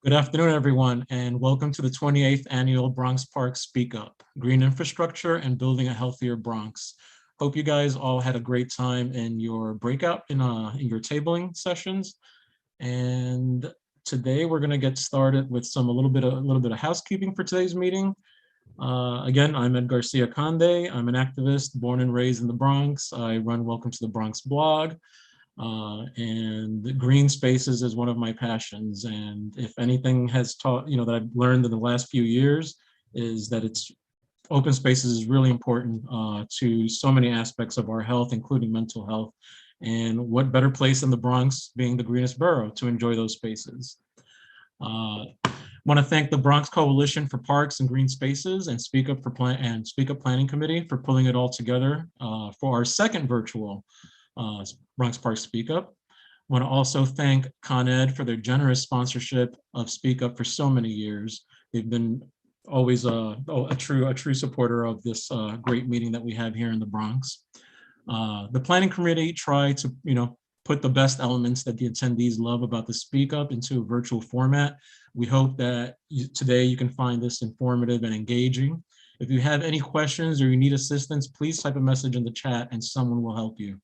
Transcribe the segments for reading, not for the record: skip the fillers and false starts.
Good afternoon, everyone, and welcome to the 28th Annual Bronx Park Speak Up, Green Infrastructure and Building a Healthier Bronx. Hope you guys all had a great time in your breakout, in your tabling sessions. And today we're gonna get started with a little bit of housekeeping for today's meeting. Again, I'm Ed Garcia Conde. I'm an activist born and raised in the Bronx. I run Welcome to the Bronx blog. And the green spaces is one of my passions. And if anything has taught, that I've learned in the last few years is that open spaces is really important to so many aspects of our health, including mental health. And what better place in the Bronx, being the greenest borough, to enjoy those spaces. Want to thank the Bronx Coalition for Parks and Green Spaces and Speak Up Planning Committee for pulling it all together for our second virtual Bronx Park Speak Up. I want to also thank Con Ed for their generous sponsorship of Speak Up for so many years. They've been always a true supporter of this great meeting that we have here in the Bronx. The planning committee tried to put the best elements that the attendees love about the Speak Up into a virtual format. We hope that today you can find this informative and engaging. If you have any questions or you need assistance, please type a message in the chat and someone will help you.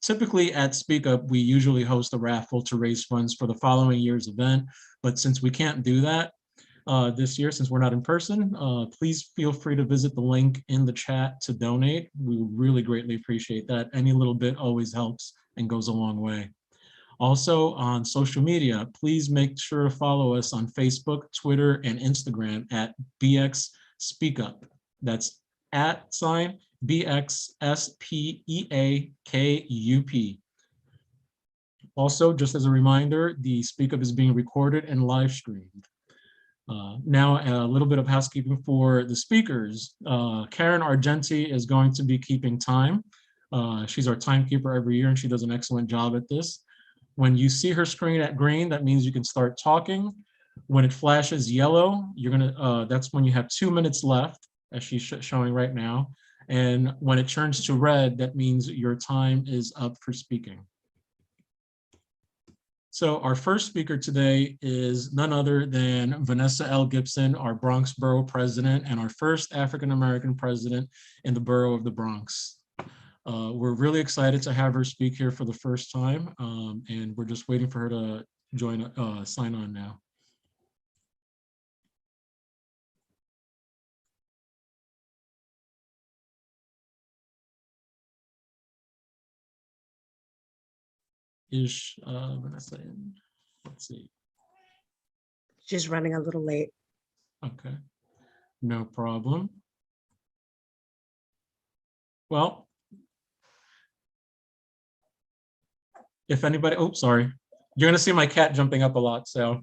Typically at Speak Up, we usually host a raffle to raise funds for the following year's event, but since we can't do that this year, since we're not in person, please feel free to visit the link in the chat to donate. We really greatly appreciate that. Any little bit always helps and goes a long way. Also on social media, please make sure to follow us on Facebook, Twitter, and Instagram at BX Speak Up. That's @ BXSPEAKUP. Also, just as a reminder, the Speak Up is being recorded and live streamed. Now, a little bit of housekeeping for the speakers. Karen Argenti is going to be keeping time. She's our timekeeper every year, and she does an excellent job at this. When you see her screen at green, that means you can start talking. When it flashes yellow, that's when you have 2 minutes left, as she's showing right now. And when it turns to red, that means your time is up for speaking. So our first speaker today is none other than Vanessa L. Gibson, our Bronx Borough President and our first African-American president in the borough of the Bronx. We're really excited to have her speak here for the first time, and we're just waiting for her to sign on now. Is Vanessa in? Let's see. She's running a little late. Okay, no problem. Well, if anybody, oh, sorry. You're gonna see my cat jumping up a lot, so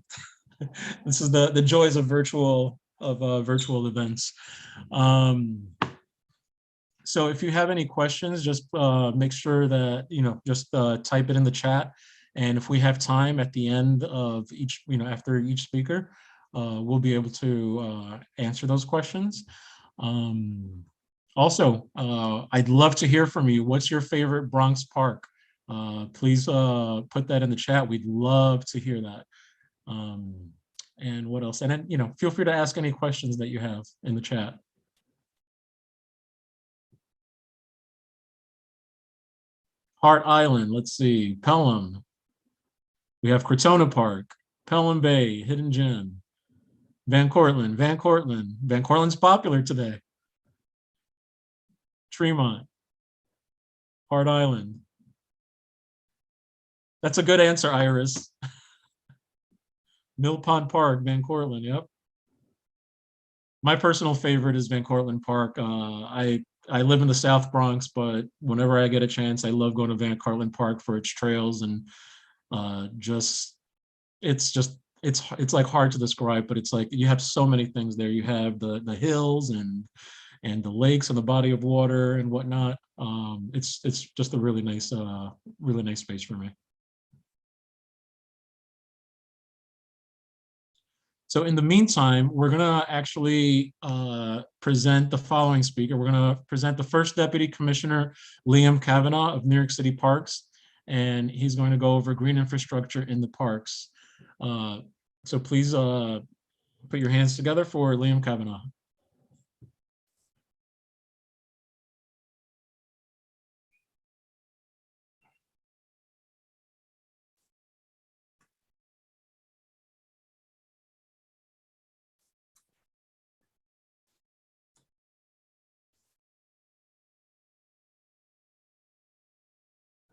this is the joys of virtual events. So if you have any questions, just make sure that, just type it in the chat. And if we have time at the end of each, after each speaker, we'll be able to answer those questions. Also, I'd love to hear from you. What's your favorite Bronx park? Please put that in the chat. We'd love to hear that. And what else? And then, feel free to ask any questions that you have in the chat. Hart Island, let's see, Pelham. We have Crotona Park, Pelham Bay, Hidden Gem, Van Cortlandt. Van Cortlandt's popular today. Tremont, Hart Island. That's a good answer, Iris. Mill Pond Park, Van Cortlandt, yep. My personal favorite is Van Cortlandt Park. I live in the South Bronx, but whenever I get a chance, I love going to Van Cortlandt Park for its trails and it's like hard to describe, but it's like you have so many things there. You have the hills and the lakes and the body of water and whatnot. It's just a really nice space for me. So in the meantime, we're gonna actually present the following speaker. We're gonna present the first Deputy Commissioner, Liam Kavanaugh of New York City Parks, and he's going to go over green infrastructure in the parks. So please put your hands together for Liam Kavanaugh.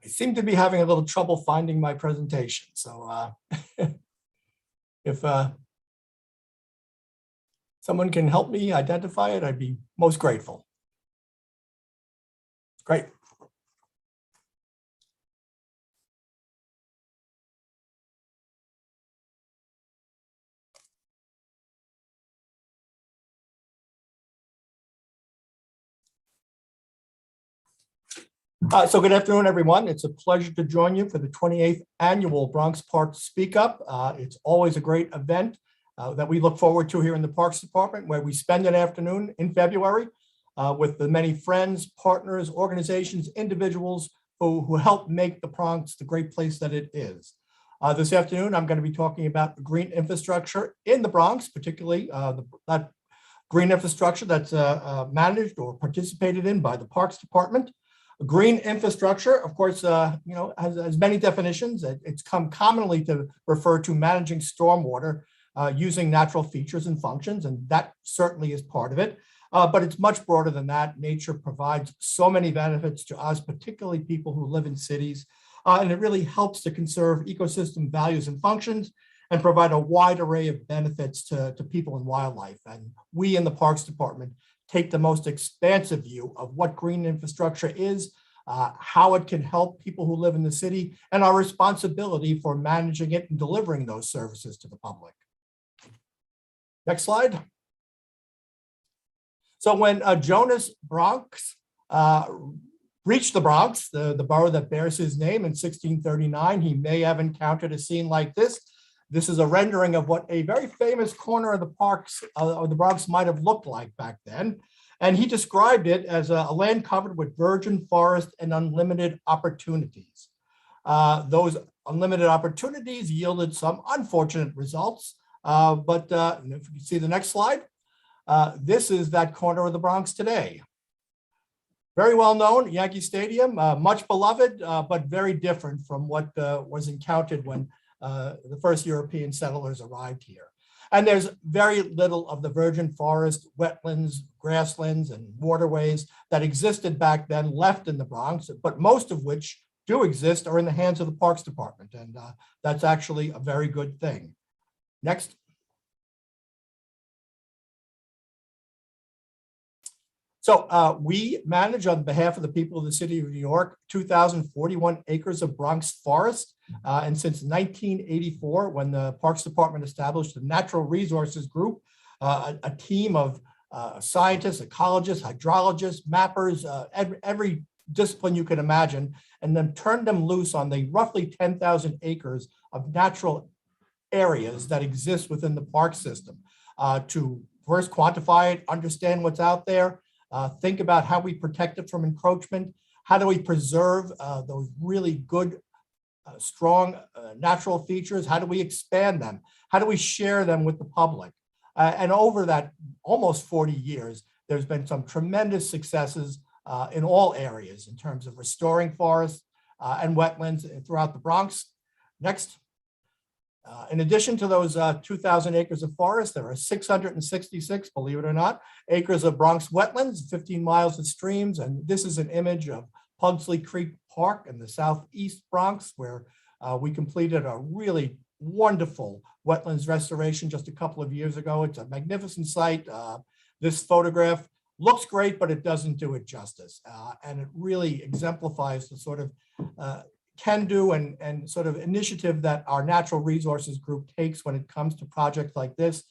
I seem to be having a little trouble finding my presentation. So if someone can help me identify it, I'd be most grateful. Great. So good afternoon, everyone. It's a pleasure to join you for the 28th Annual Bronx Park Speak Up. It's always a great event that we look forward to here in the Parks Department, where we spend an afternoon in February with the many friends, partners, organizations, individuals who help make the Bronx the great place that it is. This afternoon, I'm going to be talking about green infrastructure in the Bronx, particularly that green infrastructure that's managed or participated in by the Parks Department. Green infrastructure, of course, has many definitions. It's come commonly to refer to managing stormwater using natural features and functions, and that certainly is part of it. But it's much broader than that. Nature provides so many benefits to us, particularly people who live in cities, and it really helps to conserve ecosystem values and functions and provide a wide array of benefits to people and wildlife. And we in the Parks Department take the most expansive view of what green infrastructure is, how it can help people who live in the city, and our responsibility for managing it and delivering those services to the public. Next slide. So when Jonas Bronx reached the Bronx, the borough that bears his name, in 1639, he may have encountered a scene like this. This is a rendering of what a very famous corner of the parks of the Bronx might have looked like back then. And he described it as a land covered with virgin forest and unlimited opportunities. Those unlimited opportunities yielded some unfortunate results. But if you can see the next slide, this is that corner of the Bronx today. Very well known, Yankee Stadium, much beloved, but very different from what was encountered when the first European settlers arrived here. And there's very little of the virgin forest, wetlands, grasslands, and waterways that existed back then left in the Bronx, but most of which do exist are in the hands of the Parks Department. And that's actually a very good thing. Next. So we manage, on behalf of the people of the city of New York, 2,041 acres of Bronx forest. And since 1984, when the Parks Department established the Natural Resources Group, a team of scientists, ecologists, hydrologists, mappers, every discipline you can imagine, and then turned them loose on the roughly 10,000 acres of natural areas that exist within the park system to first quantify it, understand what's out there, think about how we protect it from encroachment, how do we preserve those really good, strong natural features, how do we expand them, how do we share them with the public. And over that almost 40 years, there's been some tremendous successes in all areas in terms of restoring forests and wetlands throughout the Bronx. Next. In addition to those 2,000 acres of forest, there are 666, believe it or not, acres of Bronx wetlands, 15 miles of streams. And this is an image of Pugsley Creek Park in the southeast Bronx, where we completed a really wonderful wetlands restoration just a couple of years ago. It's a magnificent site. This photograph looks great, but it doesn't do it justice. And it really exemplifies the sort of can-do and sort of initiative that our Natural Resources Group takes when it comes to projects like this.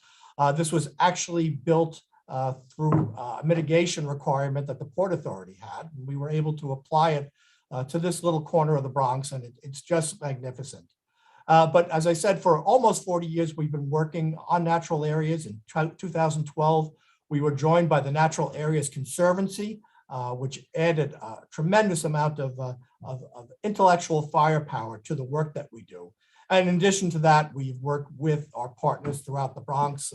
This was actually built through a mitigation requirement that the Port Authority had. We were able to apply it to this little corner of the Bronx, and it's just magnificent. But as I said, for almost 40 years, we've been working on natural areas. In 2012, we were joined by the Natural Areas Conservancy, which added a tremendous amount of intellectual firepower to the work that we do. And in addition to that, we've worked with our partners throughout the Bronx,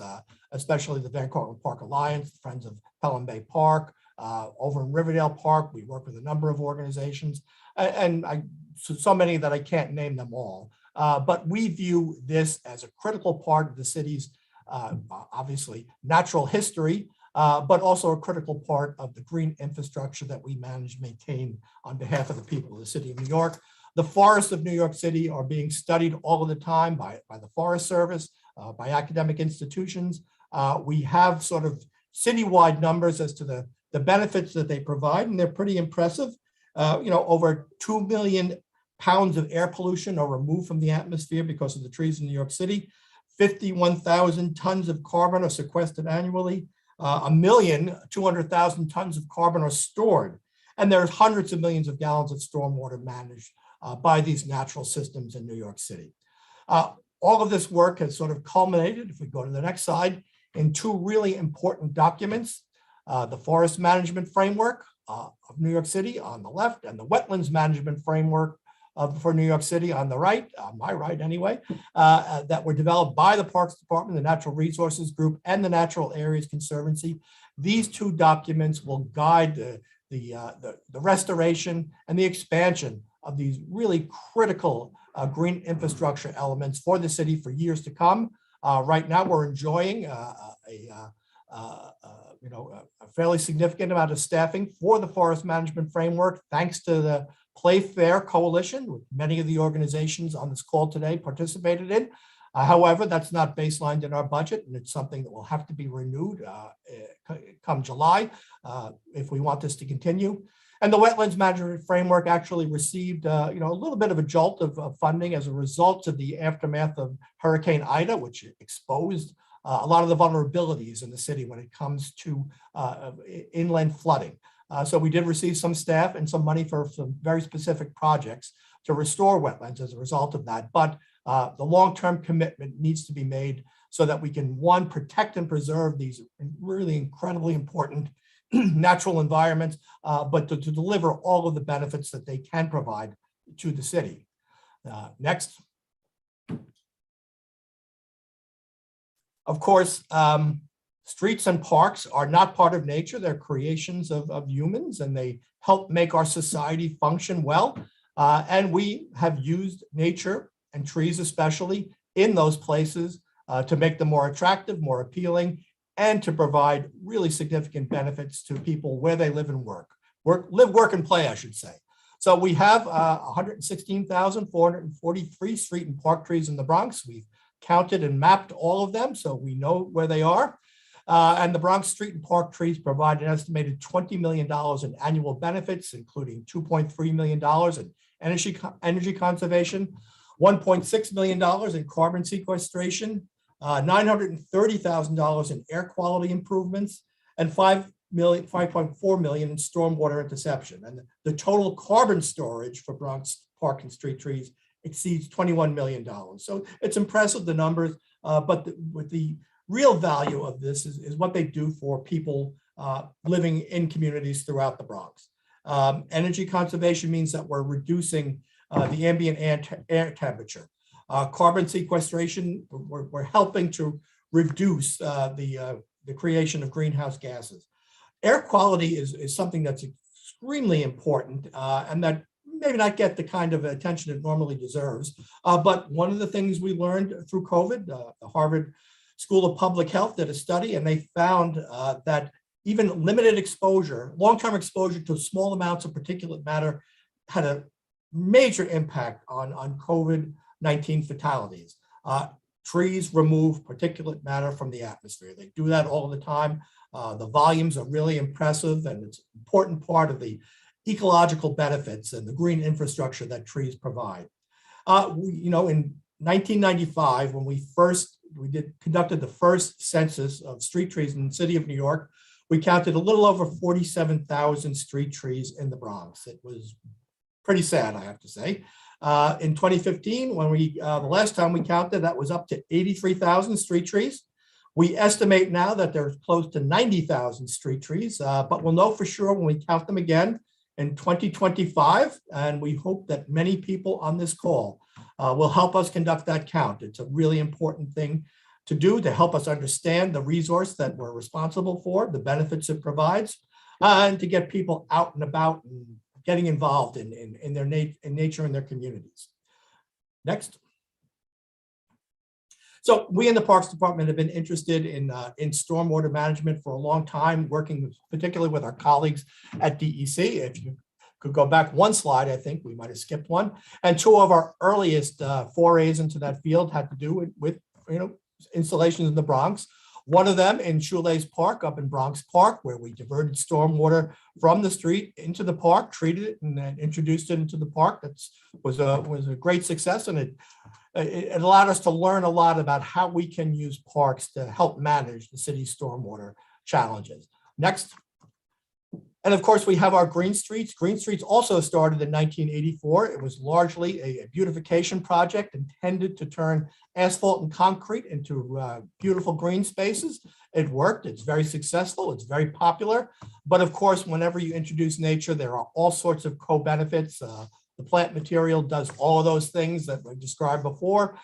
especially the Van Cortlandt Park Alliance, the Friends of Pelham Bay Park, over in Riverdale Park. We work with a number of organizations, and so many that I can't name them all. But we view this as a critical part of the city's, obviously, natural history, but also a critical part of the green infrastructure that we manage, maintain on behalf of the people of the city of New York. The forests of New York City are being studied all of the time by the Forest Service, by academic institutions. We have sort of citywide numbers as to the benefits that they provide, and they're pretty impressive. Over 2 million pounds of air pollution are removed from the atmosphere because of the trees in New York City. 51,000 tons of carbon are sequestered annually. 1,200,000 tons of carbon are stored. And there's hundreds of millions of gallons of stormwater managed by these natural systems in New York City. All of this work has sort of culminated, if we go to the next slide, in two really important documents: the Forest Management Framework of New York City on the left, and the Wetlands Management Framework for New York City on the right, on my right anyway, that were developed by the Parks Department, the Natural Resources Group, and the Natural Areas Conservancy. These two documents will guide the restoration and the expansion of these really critical green infrastructure elements for the city for years to come. Right now, we're enjoying a fairly significant amount of staffing for the Forest Management Framework, thanks to the Play Fair Coalition, which many of the organizations on this call today participated in. However, that's not baselined in our budget, and it's something that will have to be renewed come July if we want this to continue. And the Wetlands Management Framework actually received a little bit of a jolt of funding as a result of the aftermath of Hurricane Ida, which exposed a lot of the vulnerabilities in the city when it comes to inland flooding. So we did receive some staff and some money for some very specific projects to restore wetlands as a result of that. But the long-term commitment needs to be made so that we can, one, protect and preserve these really incredibly important natural environments, but to deliver all of the benefits that they can provide to the city. Next. Of course, streets and parks are not part of nature. They're creations of humans, and they help make our society function well. And we have used nature and trees especially in those places to make them more attractive, more appealing, and to provide really significant benefits to people where they live and work. Live, work, and play, I should say. So we have 116,443 street and park trees in the Bronx. We've counted and mapped all of them, so we know where they are. And the Bronx street and park trees provide an estimated $20 million in annual benefits, including $2.3 million in energy conservation, $1.6 million in carbon sequestration, $930,000 in air quality improvements, and $5.4 million in stormwater interception. And the total carbon storage for Bronx park and street trees exceeds $21 million. So it's impressive, the numbers, but with the real value of this is what they do for people living in communities throughout the Bronx. Energy conservation means that we're reducing the ambient air temperature. Carbon sequestration, we're helping to reduce the creation of greenhouse gases. Air quality is something that's extremely important and that maybe not get the kind of attention it normally deserves. But one of the things we learned through COVID, the Harvard School of Public Health did a study, and they found that even limited exposure, long-term exposure to small amounts of particulate matter had a major impact on COVID-19 fatalities. Trees remove particulate matter from the atmosphere. They do that all the time. The volumes are really impressive, and it's an important part of the ecological benefits and the green infrastructure that trees provide. In 1995, when we conducted the first census of street trees in the city of New York, we counted a little over 47,000 street trees in the Bronx. It was pretty sad, I have to say. In 2015, when the last time we counted, that was up to 83,000 street trees. We estimate now that there's close to 90,000 street trees, but we'll know for sure when we count them again in 2025, and we hope that many people on this call will help us conduct that count. It's a really important thing to do to help us understand the resource that we're responsible for, the benefits it provides, and to get people out and about and getting involved in their nature and their communities. Next. So we in the Parks Department have been interested in stormwater management for a long time, working particularly with our colleagues at DEC. If you could go back one slide, I think we might have skipped one. And two of our earliest forays into that field had to do with installations in the Bronx. One of them in Shoelace Park up in Bronx Park, where we diverted stormwater from the street into the park, treated it, and then introduced it into the park. That was a great success, and it allowed us to learn a lot about how we can use parks to help manage the city's stormwater challenges. Next. And of course, we have our Green Streets. Green Streets also started in 1984. It was largely a beautification project intended to turn asphalt and concrete into beautiful green spaces. It worked. It's very successful. It's very popular. But of course, whenever you introduce nature, there are all sorts of co-benefits. The plant material does all of those things that we described before,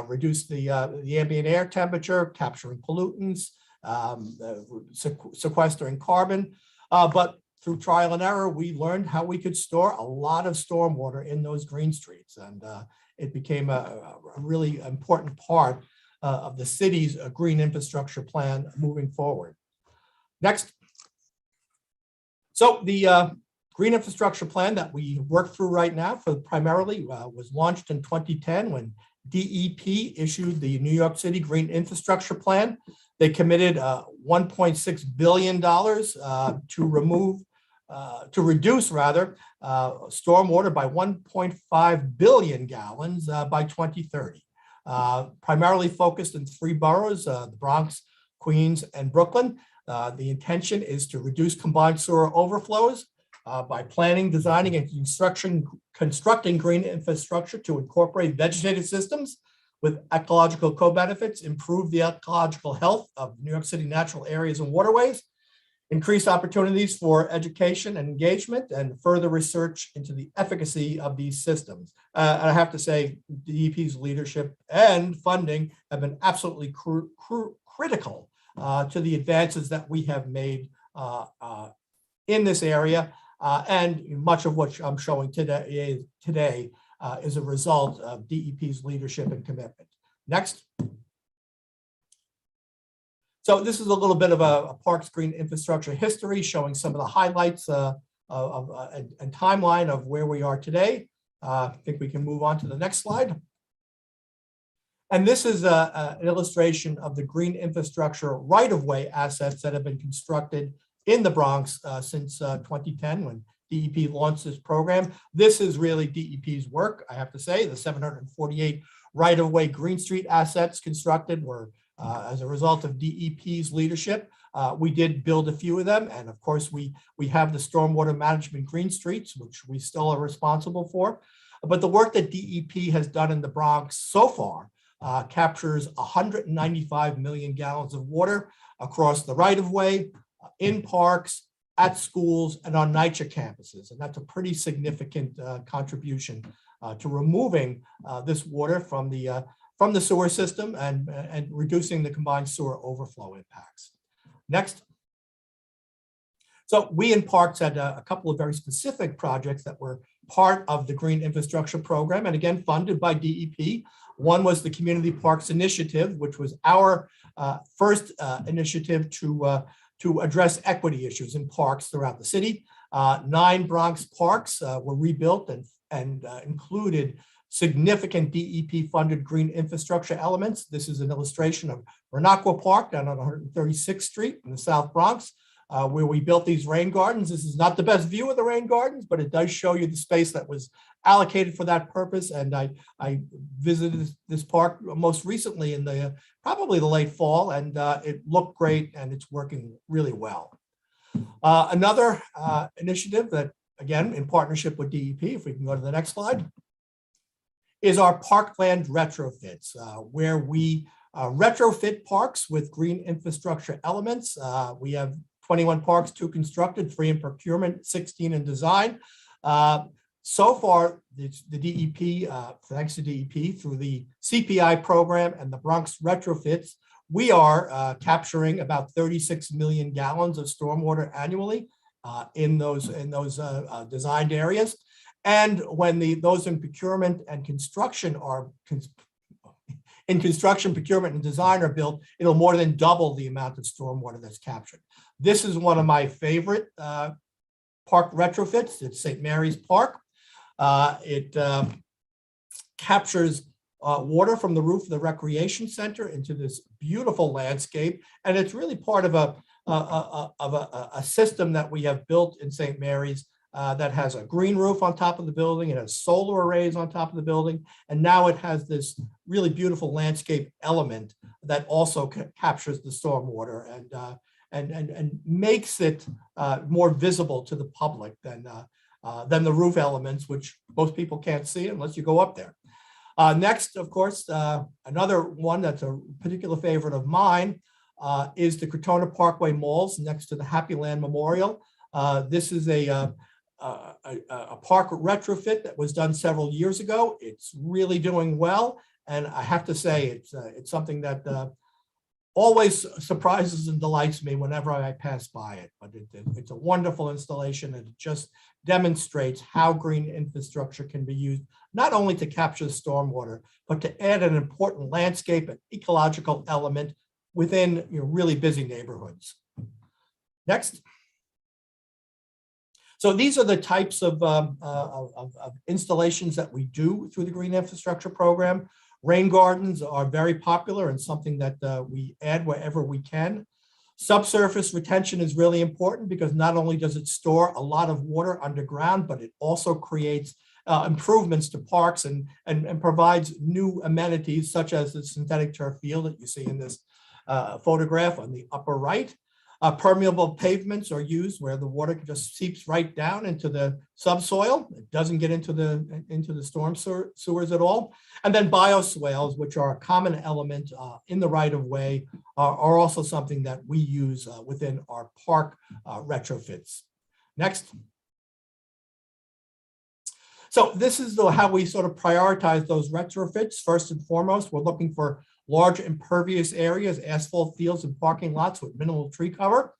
reduce the ambient air temperature, capturing pollutants, sequestering carbon. But through trial and error, we learned how we could store a lot of stormwater in those green streets. And it became a really important part of the city's green infrastructure plan moving forward. Next. So the green infrastructure plan that we work through right now primarily was launched in 2010 when DEP issued the New York City Green Infrastructure Plan. They committed $1.6 billion to reduce stormwater by 1.5 billion gallons by 2030. Primarily focused in three boroughs, the Bronx, Queens, and Brooklyn. The intention is to reduce combined sewer overflows by planning, designing, and constructing green infrastructure to incorporate vegetative systems with ecological co-benefits, improve the ecological health of New York City natural areas and waterways, increase opportunities for education and engagement, and further research into the efficacy of these systems. And I have to say, DEP's leadership and funding have been absolutely critical to the advances that we have made in this area. And much of what I'm showing today is a result of DEP's leadership and commitment. Next. So this is a little bit of a Parks Green infrastructure history showing some of the highlights and timeline of where we are today. I think we can move on to the next slide. And this is an illustration of the green infrastructure right-of-way assets that have been constructed in the Bronx since 2010 when DEP launched this program. This is really DEP's work, I have to say. The 748 right-of-way Green Street assets constructed were as a result of DEP's leadership. We did build a few of them. And of course, we have the stormwater management Green Streets, which we still are responsible for. But the work that DEP has done in the Bronx so far captures 195 million gallons of water across the right-of-way, in parks, at schools, and on NYCHA campuses. And that's a pretty significant contribution to removing this water from the sewer system and reducing the combined sewer overflow impacts. Next. So we in Parks had a couple of very specific projects that were part of the Green Infrastructure Program, and again, funded by DEP. One was the Community Parks Initiative, which was our first initiative to address equity issues in parks throughout the city. 9 Bronx parks were rebuilt and included significant DEP-funded green infrastructure elements. This is an illustration of Renaqua Park down on 136th Street in the South Bronx, where we built these rain gardens. This is not the best view of the rain gardens, but it does show you the space that was allocated for that purpose. And I visited this park most recently in probably the late fall, and it looked great and it's working really well. Another initiative that, again, in partnership with DEP, if we can go to the next slide, is our parkland retrofits, where we retrofit parks with green infrastructure elements. We have 21 parks, 2 constructed, 3 in procurement, 16 in design. So far, the DEP, thanks to DEP, through the CPI program and the Bronx retrofits, we are capturing about 36 million gallons of stormwater annually in those designed areas. And when those in procurement and construction are in construction, procurement, and design are built, it'll more than double the amount of stormwater that's captured. This is one of my favorite park retrofits. It's St. Mary's Park. It captures water from the roof of the recreation center into this beautiful landscape, and it's really part of a system that we have built in St. Mary's that has a green roof on top of the building. It has solar arrays on top of the building, and now it has this really beautiful landscape element that also captures the stormwater and makes it more visible to the public than the roof elements, which most people can't see unless you go up there. Next, of course, another one that's a particular favorite of mine is the Crotona Parkway Malls next to the Happy Land Memorial. This is a park retrofit that was done several years ago. It's really doing well, and I have to say it's something that always surprises and delights me whenever I pass by it. But it's a wonderful installation, and it just demonstrates how green infrastructure can be used not only to capture stormwater, but to add an important landscape and ecological element within really busy neighborhoods. Next. So these are the types of installations that we do through the Green Infrastructure Program. Rain gardens are very popular and something that we add wherever we can. Subsurface retention is really important because not only does it store a lot of water underground, but it also creates improvements to parks and provides new amenities such as the synthetic turf field that you see in this photograph on the upper right. Permeable pavements are used where the water just seeps right down into the subsoil. It doesn't get into the storm sewers at all. And then bioswales, which are a common element in the right of way, are also something that we use within our park retrofits. Next. So this is how we sort of prioritize those retrofits. First and foremost, we're looking for large impervious areas, asphalt fields, and parking lots with minimal tree cover.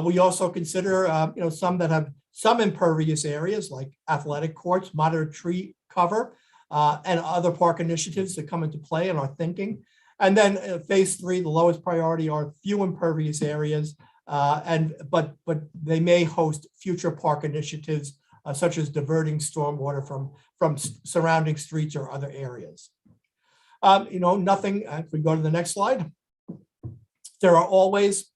We also consider, some that have some impervious areas like athletic courts, moderate tree cover, and other park initiatives that come into play in our thinking. And then phase 3, the lowest priority are few impervious areas, but they may host future park initiatives such as diverting stormwater from surrounding streets or other areas. Nothing, if we go to the next slide, there are always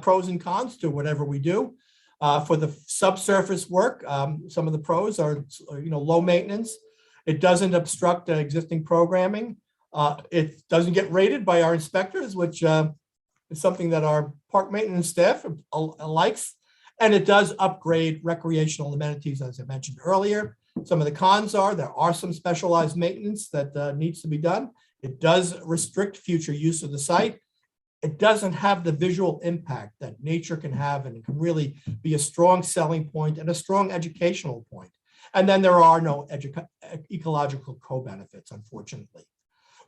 pros and cons to whatever we do. For the subsurface work, some of the pros are, low maintenance. It doesn't obstruct existing programming. It doesn't get rated by our inspectors, which is something that our park maintenance staff likes. And it does upgrade recreational amenities, as I mentioned earlier. Some of the cons are there are some specialized maintenance that needs to be done. It does restrict future use of the site. It doesn't have the visual impact that nature can have, and it can really be a strong selling point and a strong educational point. And then there are no ecological co-benefits, unfortunately.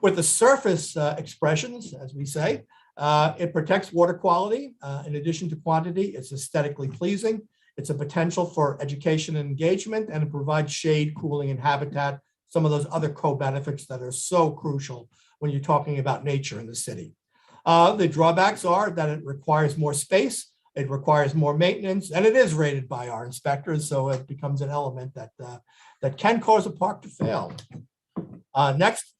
With the surface expressions, as we say, it protects water quality. In addition to quantity, it's aesthetically pleasing. It's a potential for education and engagement, and it provides shade, cooling, and habitat, some of those other co-benefits that are so crucial when you're talking about nature in the city. The drawbacks are that it requires more space, it requires more maintenance, and it is rated by our inspectors, so it becomes an element that can cause a park to fail. Next.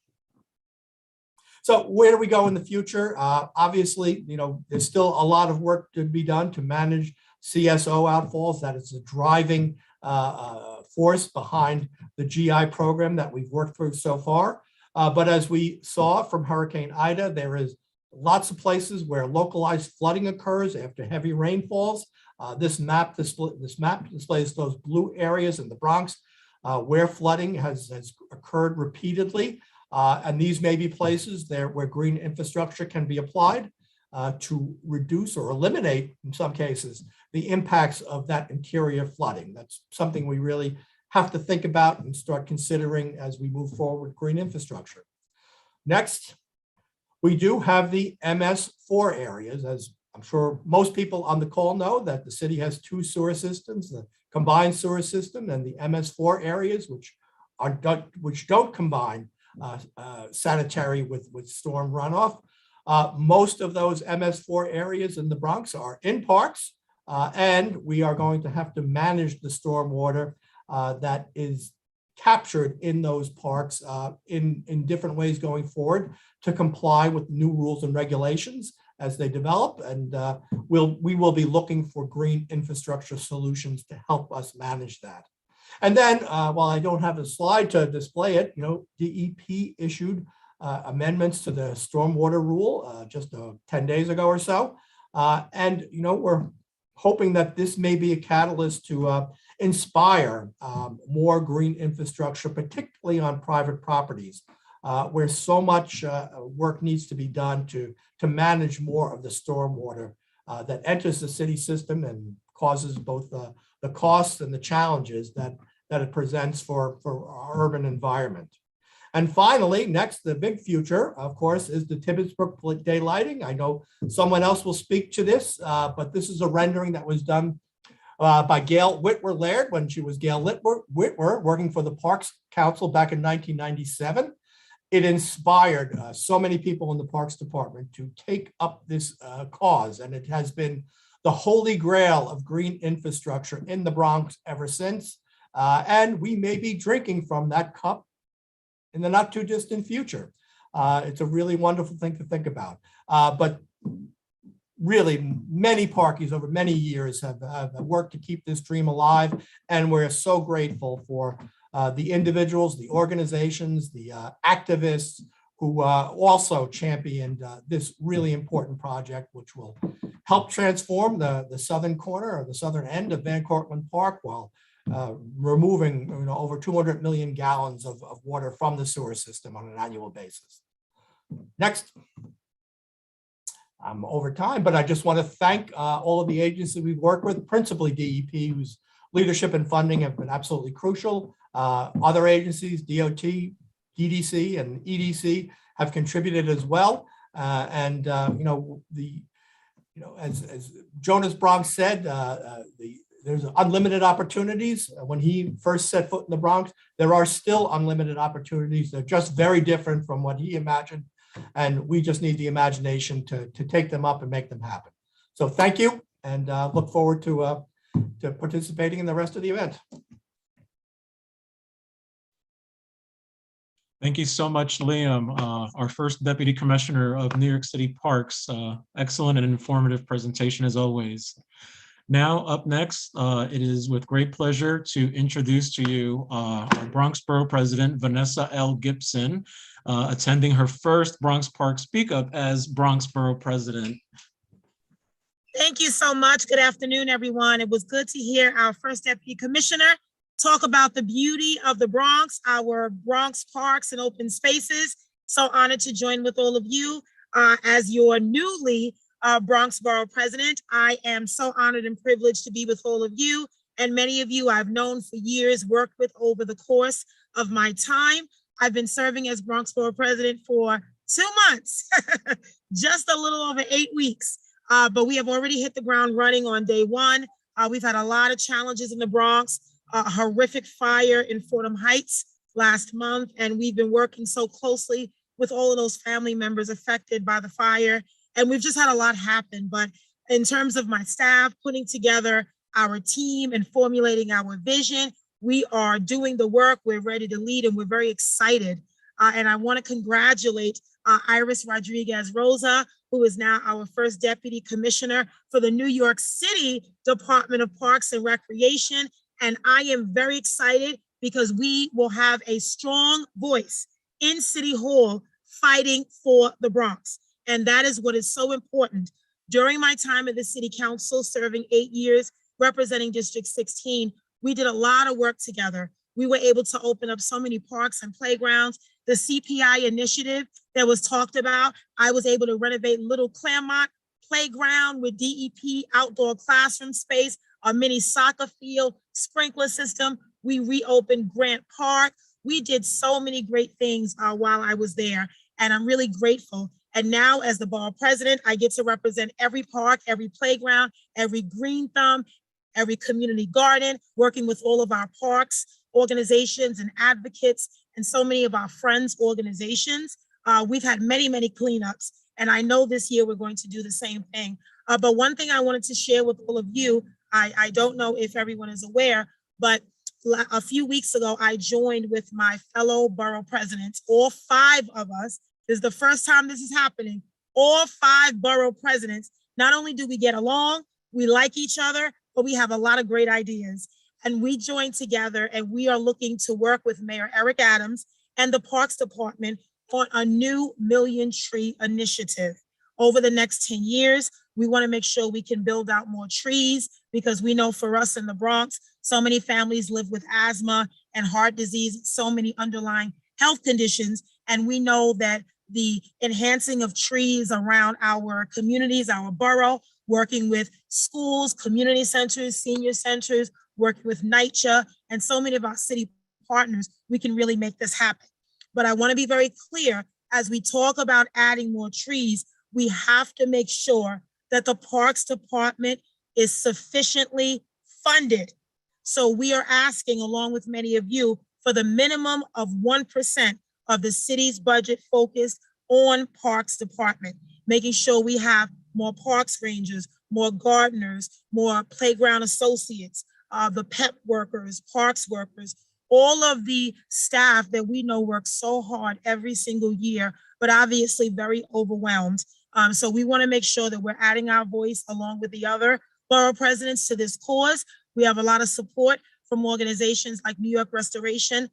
So where do we go in the future? Obviously, there's still a lot of work to be done to manage CSO outfalls. That is the driving force behind the GI program that we've worked through so far. But as we saw from Hurricane Ida, there is lots of places where localized flooding occurs after heavy rainfalls. This map displays those blue areas in the Bronx where flooding has occurred repeatedly. And these may be places there where green infrastructure can be applied. to reduce or eliminate, in some cases, the impacts of that interior flooding. That's something we really have to think about and start considering as we move forward with green infrastructure. Next, we do have the MS4 areas. As I'm sure most people on the call know, that the city has two sewer systems, the combined sewer system and the MS4 areas, which don't combine sanitary with storm runoff. Most of those MS4 areas in the Bronx are in parks, and we are going to have to manage the stormwater that is captured in those parks in different ways going forward to comply with new rules and regulations as they develop. And we will be looking for green infrastructure solutions to help us manage that. And then while I don't have a slide to display it, DEP issued amendments to the stormwater rule just 10 days ago or so. And we're hoping that this may be a catalyst to inspire more green infrastructure, particularly on private properties, where so much work needs to be done to manage more of the stormwater that enters the city system and causes both the costs and the challenges that it presents for our urban environment. And finally, next, the big future, of course, is the Tibbetsbrook daylighting. I know someone else will speak to this, but this is a rendering that was done by Gail Whitwer-Laird when she was Gail Whitwer working for the Parks Council back in 1997. It inspired so many people in the Parks Department to take up this cause, and it has been the holy grail of green infrastructure in the Bronx ever since. And we may be drinking from that cup in the not too distant future. It's a really wonderful thing to think about. But really, many parkies over many years have worked to keep this dream alive. And we're so grateful for the individuals, the organizations, the activists who also championed this really important project, which will help transform the southern corner or the southern end of Van Cortlandt Park while removing over 200 million gallons of water from the sewer system on an annual basis. Next. I'm over time, but I just want to thank all of the agencies we've worked with, principally DEP, whose leadership and funding have been absolutely crucial. Other agencies, DOT, DDC, and EDC have contributed as well. As Jonas Bronx said, there's unlimited opportunities. When he first set foot in the Bronx, there are still unlimited opportunities. They're just very different from what he imagined. And we just need the imagination to take them up and make them happen. So thank you, and look forward to participating in the rest of the event. Thank you so much, Liam, our first Deputy Commissioner of New York City Parks. Excellent and informative presentation as always. Now, up next, it is with great pleasure to introduce to you our Bronx Borough President, Vanessa L. Gibson, attending her first Bronx Park Speak Up as Bronx Borough President. Thank you so much. Good afternoon, everyone. It was good to hear our first Deputy Commissioner talk about the beauty of the Bronx, our Bronx parks and open spaces. So honored to join with all of you as your newly Bronx Borough President. I am so honored and privileged to be with all of you, and many of you I've known for years, worked with over the course of my time. I've been serving as Bronx Borough President for 2 months, just a little over 8 weeks, but we have already hit the ground running on day one. We've had a lot of challenges in the Bronx, a horrific fire in Fordham Heights last month, and we've been working so closely with all of those family members affected by the fire. And we've just had a lot happen. But in terms of my staff, putting together our team and formulating our vision, we are doing the work, we're ready to lead, and we're very excited. And I want to congratulate Iris Rodriguez-Rosa, who is now our first Deputy Commissioner for the New York City Department of Parks and Recreation. And I am very excited because we will have a strong voice in City Hall fighting for the Bronx. And that is what is so important. During my time at the City Council, serving 8 years, representing District 16, we did a lot of work together. We were able to open up so many parks and playgrounds, the CPI initiative that was talked about. I was able to renovate Little Claremont playground with DEP outdoor classroom space, a mini soccer field, sprinkler system. We reopened Grant Park. We did so many great things while I was there, and I'm really grateful. And now as the borough president, I get to represent every park, every playground, every green thumb, every community garden, working with all of our parks, organizations and advocates, and so many of our friends' organizations. We've had many, many cleanups, and I know this year we're going to do the same thing. But one thing I wanted to share with all of you, I don't know if everyone is aware, but a few weeks ago, I joined with my fellow borough presidents, all 5 of us. This is the first time this is happening. All 5 borough presidents, not only do we get along, we like each other, but we have a lot of great ideas. And we joined together, and we are looking to work with Mayor Eric Adams and the Parks Department on a new million tree initiative. Over the next 10 years, we want to make sure we can build out more trees, because we know for us in the Bronx, so many families live with asthma and heart disease, so many underlying health conditions. And we know that the enhancing of trees around our communities, our borough, working with schools, community centers, senior centers, working with NYCHA, and so many of our city partners, we can really make this happen. But I want to be very clear, as we talk about adding more trees, we have to make sure that the Parks Department is sufficiently funded. So we are asking, along with many of you, for the minimum of 1% of the city's budget focused on Parks Department, making sure we have more parks rangers, more gardeners, more playground associates, the PEP workers, parks workers, all of the staff that we know work so hard every single year, but obviously very overwhelmed. So we want to make sure that we're adding our voice along with the other borough presidents to this cause. We have a lot of support from organizations like New York Restoration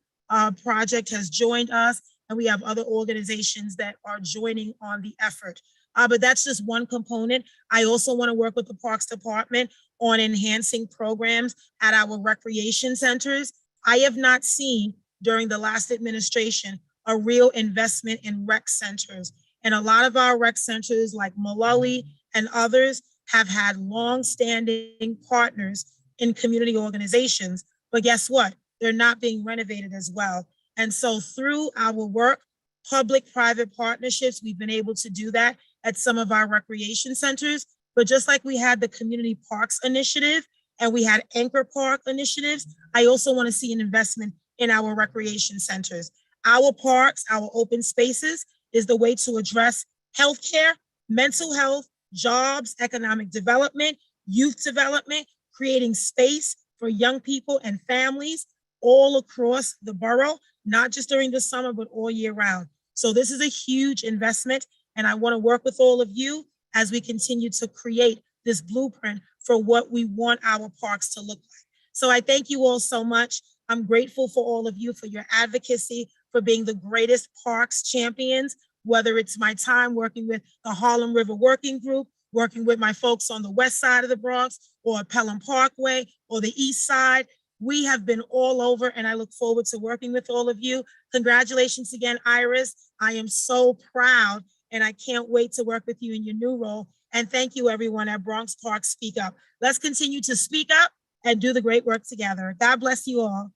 Project has joined us, and we have other organizations that are joining on the effort. But that's just one component. I also want to work with the Parks Department on enhancing programs at our recreation centers. I have not seen during the last administration a real investment in rec centers. And a lot of our rec centers like Mullally and others have had long-standing partners in community organizations, but guess what? They're not being renovated as well. And so through our work, public-private partnerships, we've been able to do that at some of our recreation centers. But just like we had the Community Parks Initiative and we had Anchor Park initiatives, I also want to see an investment in our recreation centers. Our parks, our open spaces is the way to address healthcare, mental health, jobs, economic development, youth development, creating space for young people and families all across the borough, not just during the summer, but all year round. So this is a huge investment, and I want to work with all of you as we continue to create this blueprint for what we want our parks to look like. So I thank you all so much. I'm grateful for all of you, for your advocacy, for being the greatest parks champions, whether it's my time working with the Harlem River Working Group, working with my folks on the west side of the Bronx, or Pelham Parkway, or the east side. We have been all over, and I look forward to working with all of you. Congratulations again, Iris. I am so proud, and I can't wait to work with you in your new role. And thank you, everyone at Bronx Park Speak Up. Let's continue to speak up and do the great work together. God bless you all.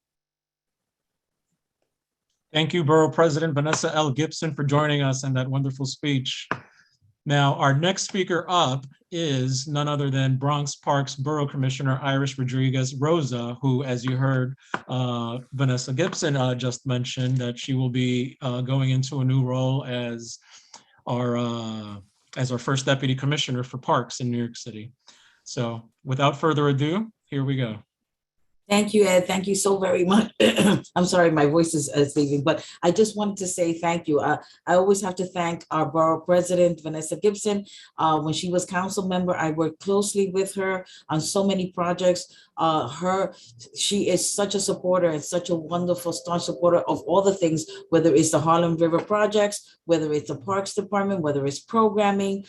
Thank you, Borough President Vanessa L. Gibson, for joining us and that wonderful speech. Now, our next speaker up is none other than Bronx Parks Borough Commissioner Iris Rodriguez Rosa, who, as you heard Vanessa Gibson just mentioned, that she will be going into a new role as our first Deputy Commissioner for Parks in New York City. So without further ado, here we go. Thank you, Ed. Thank you so very much. I'm sorry, my voice is leaving, but I just wanted to say thank you. I always have to thank our borough president, Vanessa Gibson. When she was council member, I worked closely with her on so many projects. She is such a supporter and such a wonderful, staunch supporter of all the things, whether it's the Harlem River projects, whether it's the Parks Department, whether it's programming.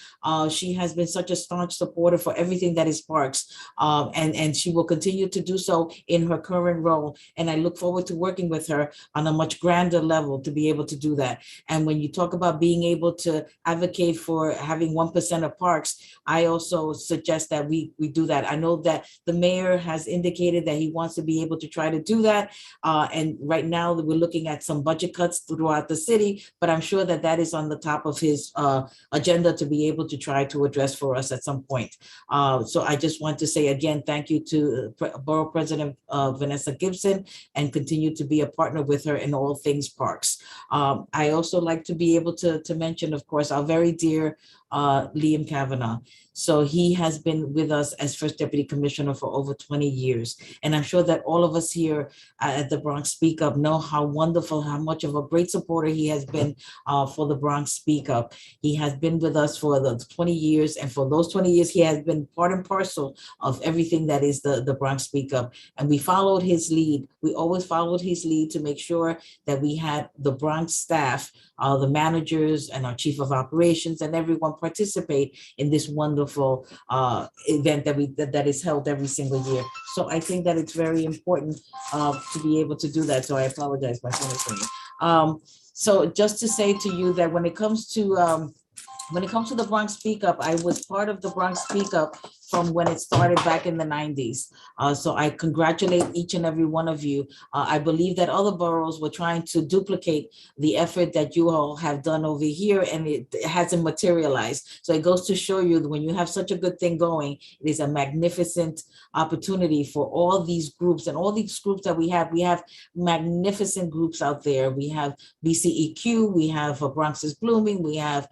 She has been such a staunch supporter for everything that is parks, and she will continue to do so in her current role. And I look forward to working with her on a much grander level to be able to do that. And when you talk about being able to advocate for having 1% of parks, I also suggest that we do that. I know that the mayor has indicated that he wants to be able to try to do that. And right now we're looking at some budget cuts throughout the city, but I'm sure that that is on the top of his agenda to be able to try to address for us at some point. So I just want to say again, thank you to Borough President Vanessa Gibson, and continue to be a partner with her in all things parks. I also like to be able to mention, of course, our very dear Liam Kavanaugh. So he has been with us as First Deputy Commissioner for over 20 years. And I'm sure that all of us here at the Bronx Speak Up know how wonderful, how much of a great supporter he has been for the Bronx Speak Up. He has been with us for the 20 years. And for those 20 years, he has been part and parcel of everything that is the Bronx Speak Up. And we followed his lead. We always followed his lead to make sure that we had the Bronx staff, the managers and our chief of operations and everyone participate in this wonderful event that is held every single year. So I think that it's very important to be able to do that. So I apologize, my phone is ringing. So just to say to you that when it comes to the Bronx Speak Up, I was part of the Bronx Speak Up from when it started back in the 90s. So I congratulate each and every one of you. I believe that other boroughs were trying to duplicate the effort that you all have done over here, and it hasn't materialized. So it goes to show you that when you have such a good thing going, it is a magnificent opportunity for all these groups, and all these groups that we have magnificent groups out there. We have BCEQ, we have Bronx is Blooming, we have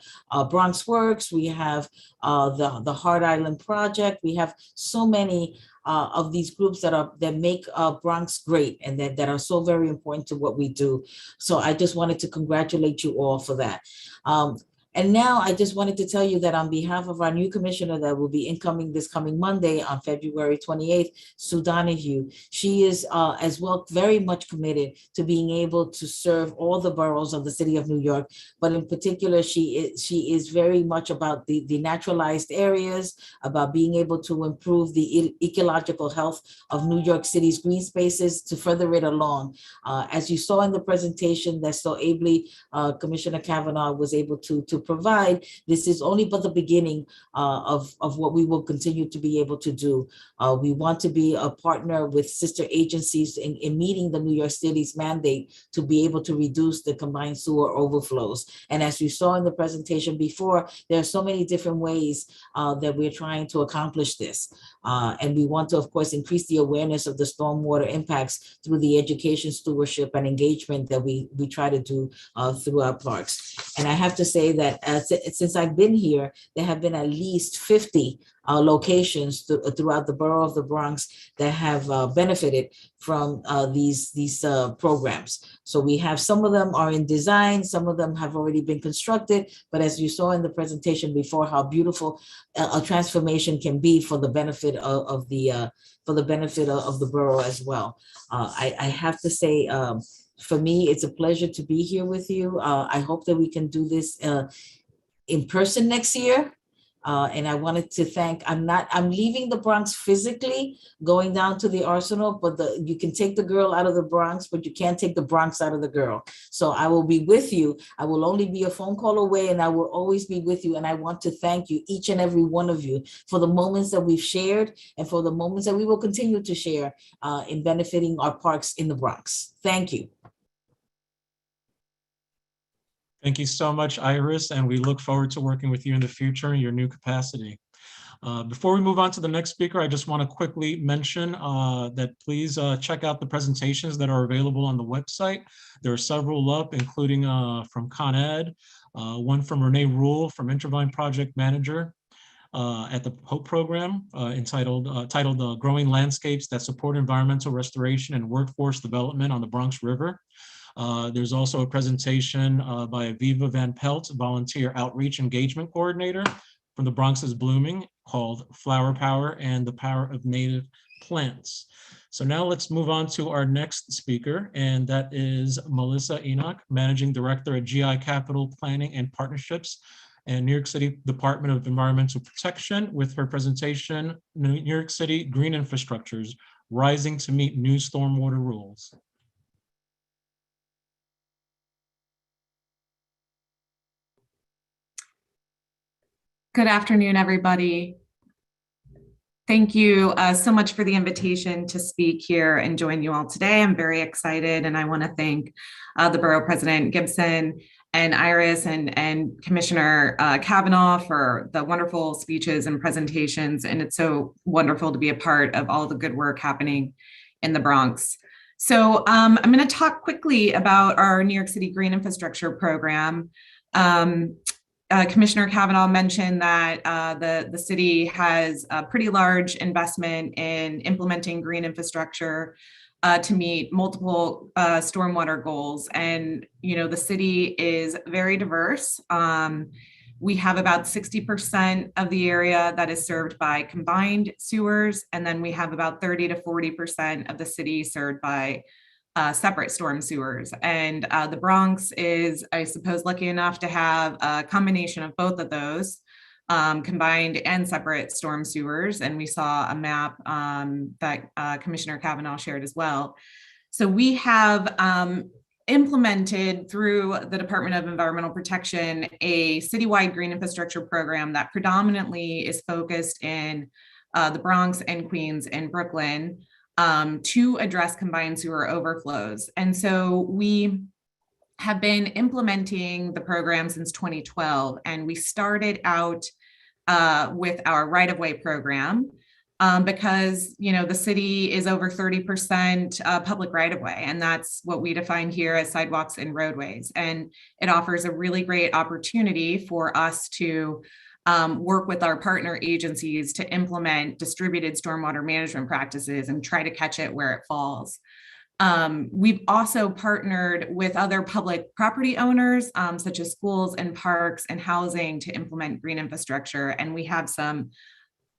Bronx Works, we have the Hard Island Project. We have so many of these groups that make Bronx great, and that are so very important to what we do. So I just wanted to congratulate you all for that. And now I just wanted to tell you that on behalf of our new commissioner that will be incoming this coming Monday on February 28th, Sue Donahue, she is as well very much committed to being able to serve all the boroughs of the city of New York. But in particular, she is very much about the naturalized areas, about being able to improve the ecological health of New York City's green spaces to further it along. As you saw in the presentation that so ably Commissioner Kavanaugh was able to provide, this is only but the beginning of what we will continue to be able to do. We want to be a partner with sister agencies in meeting the New York City's mandate to be able to reduce the combined sewer overflows. And as you saw in the presentation before, there are so many different ways that we're trying to accomplish this. And we want to, of course, increase the awareness of the stormwater impacts through the education, stewardship, and engagement that we try to do through our parks. And I have to say that since I've been here, there have been at least 50 locations throughout the borough of the Bronx that have benefited from these programs. So we have, some of them are in design, some of them have already been constructed, but as you saw in the presentation before, how beautiful a transformation can be for the benefit of the borough as well. I have to say, for me, it's a pleasure to be here with you. I hope that we can do this in person next year. And I wanted to thank, I'm leaving the Bronx physically, going down to the Arsenal, but you can take the girl out of the Bronx, but you can't take the Bronx out of the girl. So I will be with you. I will only be a phone call away, and I will always be with you. And I want to thank you, each and every one of you, for the moments that we've shared and for the moments that we will continue to share in benefiting our parks in the Bronx. Thank you. Thank you so much, Iris, and we look forward to working with you in the future in your new capacity. Before we move on to the next speaker, I just want to quickly mention that please check out the presentations that are available on the website. There are several up, including from Con Ed, one from Renee Rule from Intervine Project Manager at the HOPE program, titled Growing Landscapes That Support Environmental Restoration and Workforce Development on the Bronx River. There's also a presentation by Aviva Van Pelt, Volunteer Outreach Engagement Coordinator from the Bronx is Blooming, called Flower Power and the Power of Native Plants. So now let's move on to our next speaker, and that is Melissa Enoch, Managing Director at GI Capital Planning and Partnerships and New York City Department of Environmental Protection, with her presentation, New York City Green Infrastructures, rising to meet new stormwater rules. Good afternoon, everybody. Thank you so much for the invitation to speak here and join you all today. I'm very excited, and I want to thank the Borough President Gibson and Iris and Commissioner Kavanaugh for the wonderful speeches and presentations. And it's so wonderful to be a part of all the good work happening in the Bronx. So I'm going to talk quickly about our New York City Green Infrastructure Program. Commissioner Kavanaugh mentioned that the city has a pretty large investment in implementing green infrastructure to meet multiple stormwater goals. And, you know, the city is very diverse. We have about 60% of the area that is served by combined sewers. And then we have about 30 to 40% of the city served by separate storm sewers. And the Bronx is, I suppose, lucky enough to have a combination of both of those, combined and separate storm sewers. And we saw a map that Commissioner Kavanaugh shared as well. So we have implemented through the Department of Environmental Protection a citywide green infrastructure program that predominantly is focused in the Bronx and Queens and Brooklyn, to address combined sewer overflows. And so we have been implementing the program since 2012, and we started out with our right-of-way program because, you know, the city is over 30% public right-of-way, and that's what we define here as sidewalks and roadways. And it offers a really great opportunity for us to work with our partner agencies to implement distributed stormwater management practices and try to catch it where it falls. We've also partnered with other public property owners, such as schools and parks and housing, to implement green infrastructure. And we have some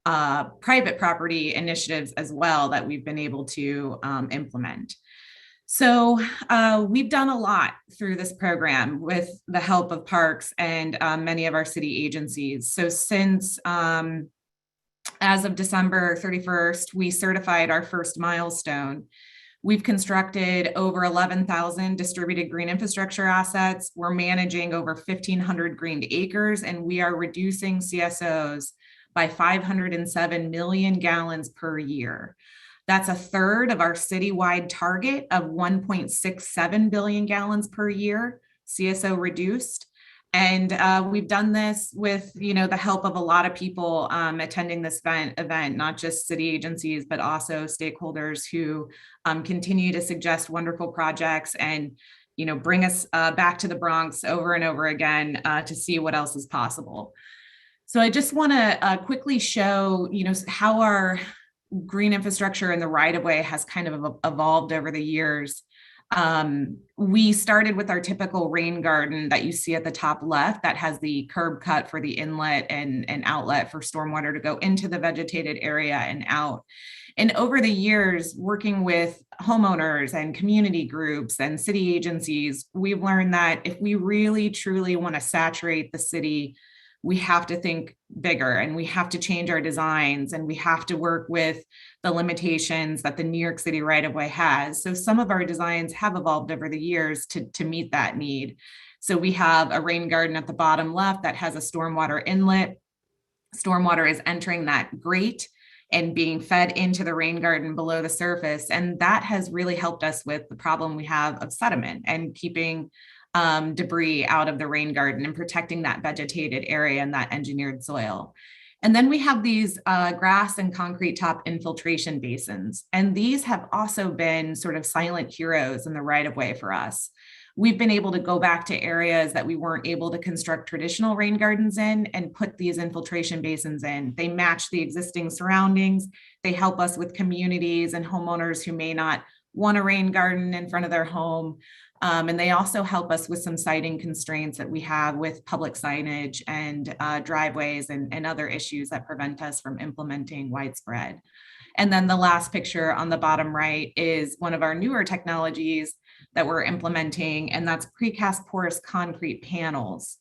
private property initiatives as well that we've been able to implement. So we've done a lot through this program with the help of parks and many of our city agencies. So since as of December 31st, we certified our first milestone. We've constructed over 11,000 distributed green infrastructure assets. We're managing over 1,500 greened acres, and we are reducing CSOs by 507 million gallons per year. That's a third of our citywide target of 1.67 billion gallons per year, CSO reduced. And we've done this with, you know, the help of a lot of people attending this event, not just city agencies, but also stakeholders who continue to suggest wonderful projects and, you know, bring us back to the Bronx over and over again to see what else is possible. So I just want to quickly show, you know, how our green infrastructure and the right-of-way has kind of evolved over the years. We started with our typical rain garden that you see at the top left that has the curb cut for the inlet and outlet for stormwater to go into the vegetated area and out. And over the years, working with homeowners and community groups and city agencies, we've learned that if we really truly want to saturate the city, we have to think bigger, and we have to change our designs, and we have to work with the limitations that the New York City right-of-way has. So some of our designs have evolved over the years to meet that need. So we have a rain garden at the bottom left that has a stormwater inlet. Stormwater is entering that grate and being fed into the rain garden below the surface. And that has really helped us with the problem we have of sediment and keeping debris out of the rain garden and protecting that vegetated area and that engineered soil. And then we have these grass and concrete top infiltration basins. And these have also been sort of silent heroes in the right-of-way for us. We've been able to go back to areas that we weren't able to construct traditional rain gardens in and put these infiltration basins in. They match the existing surroundings. They help us with communities and homeowners who may not want a rain garden in front of their home. And they also help us with some siting constraints that we have with public signage and driveways and other issues that prevent us from implementing widespread. And then the last picture on the bottom right is one of our newer technologies that we're implementing, and that's precast porous concrete panels.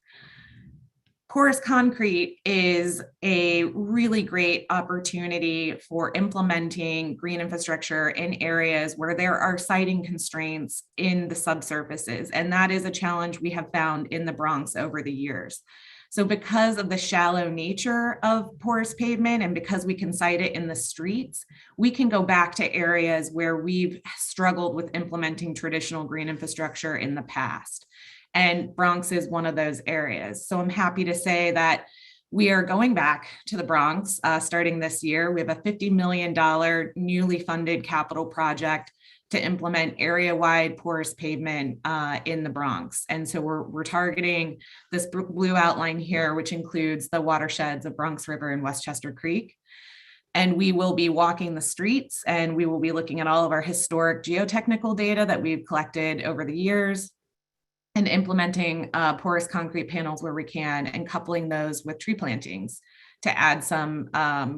Porous concrete is a really great opportunity for implementing green infrastructure in areas where there are siting constraints in the subsurfaces. And that is a challenge we have found in the Bronx over the years. So because of the shallow nature of porous pavement and because we can site it in the streets, we can go back to areas where we've struggled with implementing traditional green infrastructure in the past. And Bronx is one of those areas. So I'm happy to say that we are going back to the Bronx starting this year. We have a $50 million newly funded capital project to implement area-wide porous pavement in the Bronx. And so we're targeting this blue outline here, which includes the watersheds of Bronx River and Westchester Creek. And we will be walking the streets, and we will be looking at all of our historic geotechnical data that we've collected over the years, and implementing porous concrete panels where we can, and coupling those with tree plantings to add some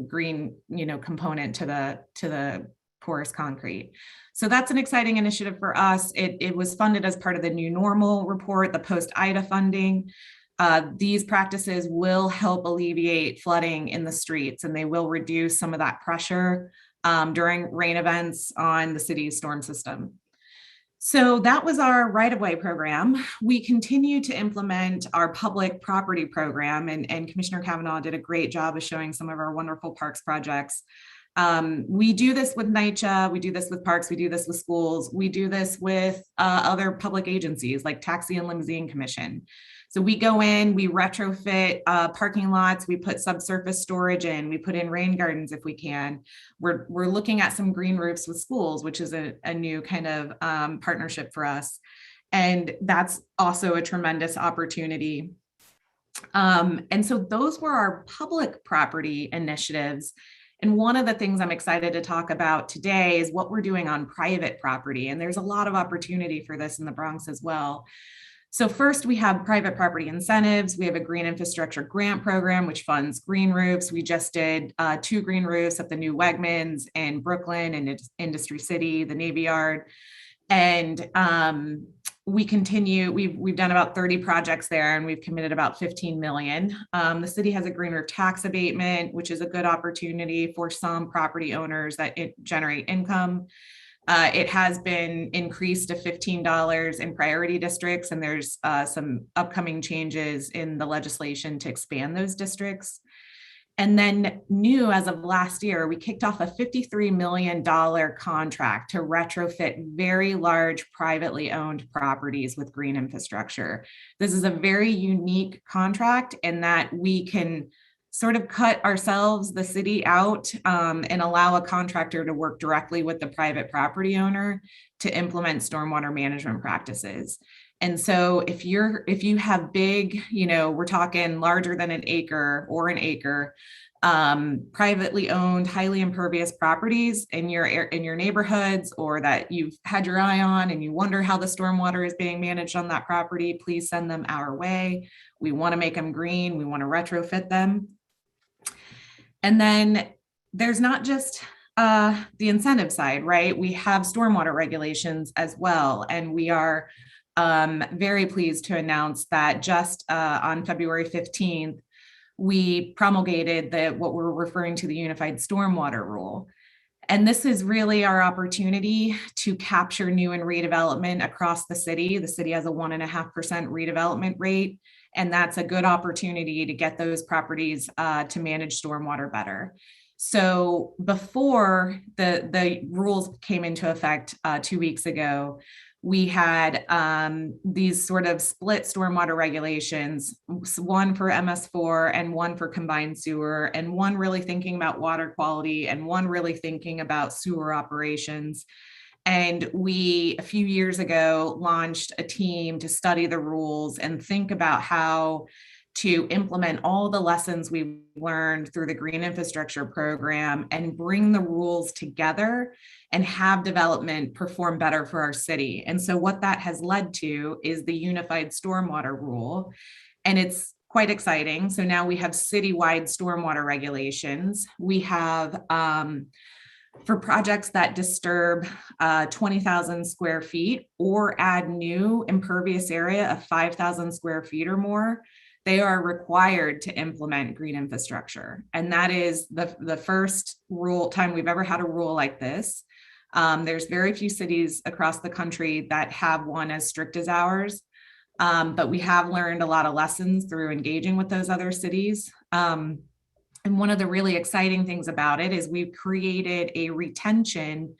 green, component to the porous concrete. So that's an exciting initiative for us. It was funded as part of the New Normal report, the post-IDA funding. These practices will help alleviate flooding in the streets, and they will reduce some of that pressure during rain events on the city's storm system. So that was our right-of-way program. We continue to implement our public property program, and Commissioner Kavanaugh did a great job of showing some of our wonderful parks projects. We do this with NYCHA, we do this with parks, we do this with schools, we do this with other public agencies like Taxi and Limousine Commission. So we go in, we retrofit parking lots, we put subsurface storage in, we put in rain gardens if we can. We're looking at some green roofs with schools, which is a new kind of partnership for us. And that's also a tremendous opportunity. And so those were our public property initiatives. And one of the things I'm excited to talk about today is what we're doing on private property. And there's a lot of opportunity for this in the Bronx as well. So first, we have private property incentives. We have a green infrastructure grant program, which funds green roofs. We just did 2 green roofs at the new Wegmans in Brooklyn and Industry City, the Navy Yard. And we continue, we've done about 30 projects there, and we've committed about 15 million. The city has a green roof tax abatement, which is a good opportunity for some property owners that generate income. It has been increased to $15 in priority districts, and there's some upcoming changes in the legislation to expand those districts. And then new as of last year, we kicked off a $53 million contract to retrofit very large privately owned properties with green infrastructure. This is a very unique contract in that we can sort of cut ourselves, the city, out and allow a contractor to work directly with the private property owner to implement stormwater management practices. And so if you have big, we're talking larger than an acre or an acre, privately owned, highly impervious properties in your neighborhoods, or that you've had your eye on and you wonder how the stormwater is being managed on that property, please send them our way. We want to make them green. We want to retrofit them. And then there's not just the incentive side, right? We have stormwater regulations as well. And we are very pleased to announce that just on February 15th, we promulgated what we're referring to the Unified Stormwater Rule. And this is really our opportunity to capture new and redevelopment across the city. The city has a 1.5% redevelopment rate, and that's a good opportunity to get those properties to manage stormwater better. So before the rules came into effect 2 weeks ago, we had these sort of split stormwater regulations, one for MS4 and one for combined sewer, and one really thinking about water quality and one really thinking about sewer operations. And we, a few years ago, launched a team to study the rules and think about how to implement all the lessons we've learned through the green infrastructure program and bring the rules together and have development perform better for our city. And so what that has led to is the Unified Stormwater Rule. And it's quite exciting. So now we have citywide stormwater regulations. We have, for projects that disturb 20,000 square feet or add new impervious area of 5,000 square feet or more, they are required to implement green infrastructure. And that is the first time we've ever had a rule like this. There's very few cities across the country that have one as strict as ours. But we have learned a lot of lessons through engaging with those other cities. And one of the really exciting things about it is we've created a retention,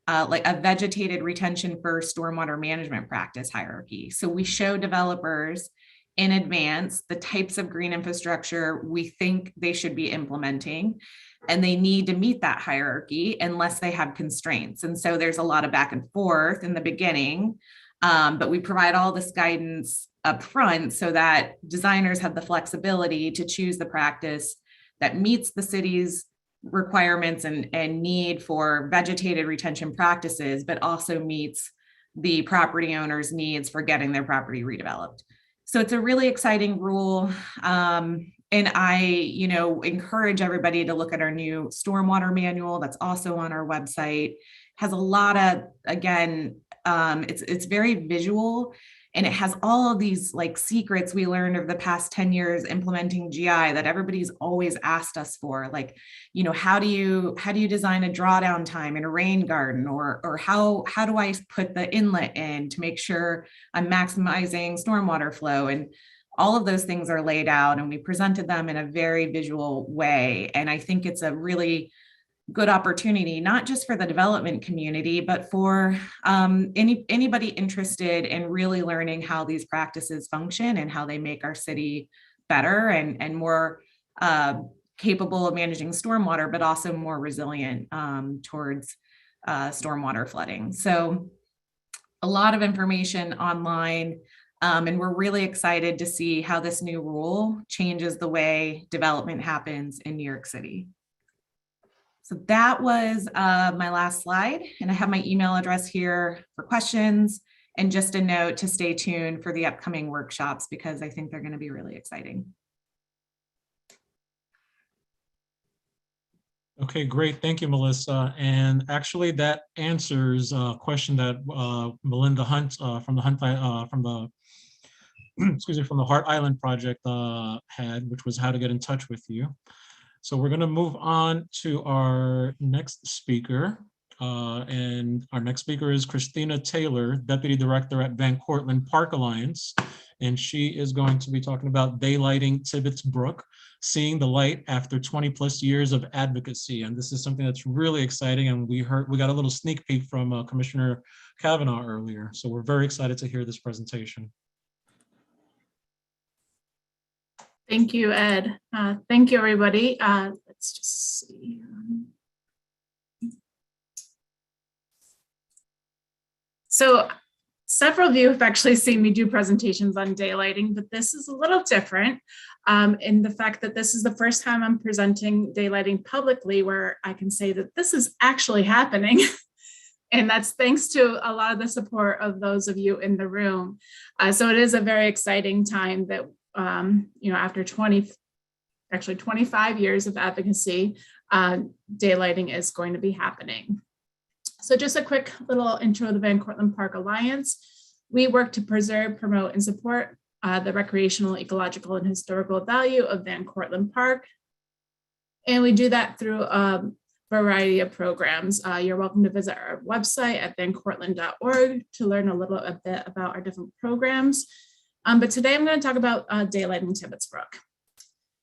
like a vegetated retention for stormwater management practice hierarchy. So we show developers in advance the types of green infrastructure we think they should be implementing, and they need to meet that hierarchy unless they have constraints. And so there's a lot of back and forth in the beginning, but we provide all this guidance up front so that designers have the flexibility to choose the practice that meets the city's requirements and need for vegetated retention practices, but also meets the property owner's needs for getting their property redeveloped. So it's a really exciting rule. And I, encourage everybody to look at our new stormwater manual that's also on our website. Has a lot of, again, it's very visual, and it has all of these like secrets we learned over the past 10 years implementing GI that everybody's always asked us for. Like, how do you design a drawdown time in a rain garden, or how do I put the inlet in to make sure I'm maximizing stormwater flow? And all of those things are laid out, and we presented them in a very visual way. And I think it's a really good opportunity, not just for the development community, but for anybody interested in really learning how these practices function and how they make our city better and more capable of managing stormwater, but also more resilient towards stormwater flooding. So a lot of information online, and we're really excited to see how this new rule changes the way development happens in New York City. So that was my last slide, and I have my email address here for questions, and just a note to stay tuned for the upcoming workshops because I think they're going to be really exciting. Okay, great. Thank you, Melissa. And actually, that answers a question that Melinda Hunt from the excuse me, from the Hart Island project had, which was how to get in touch with you. So we're going to move on to our next speaker. And our next speaker is Christina Taylor, Deputy Director at Van Cortlandt Park Alliance. And she is going to be talking about daylighting Tibbetts Brook, seeing the light after 20 plus years of advocacy. And this is something that's really exciting. And we got a little sneak peek from Commissioner Kavanaugh earlier. So we're very excited to hear this presentation. Thank you, Ed. Thank you, everybody. Let's just see. So several of you have actually seen me do presentations on daylighting, but this is a little different in the fact that this is the first time I'm presenting daylighting publicly where I can say that this is actually happening. And that's thanks to a lot of the support of those of you in the room. So it is a very exciting time that after 25 years of advocacy, daylighting is going to be happening. So just a quick little intro to the Van Cortlandt Park Alliance. We work to preserve, promote, and support the recreational, ecological, and historical value of Van Cortlandt Park. And we do that through a variety of programs. You're welcome to visit our website at vancortlandt.org to learn a bit about our different programs. But today I'm going to talk about daylighting Tibbetts Brook.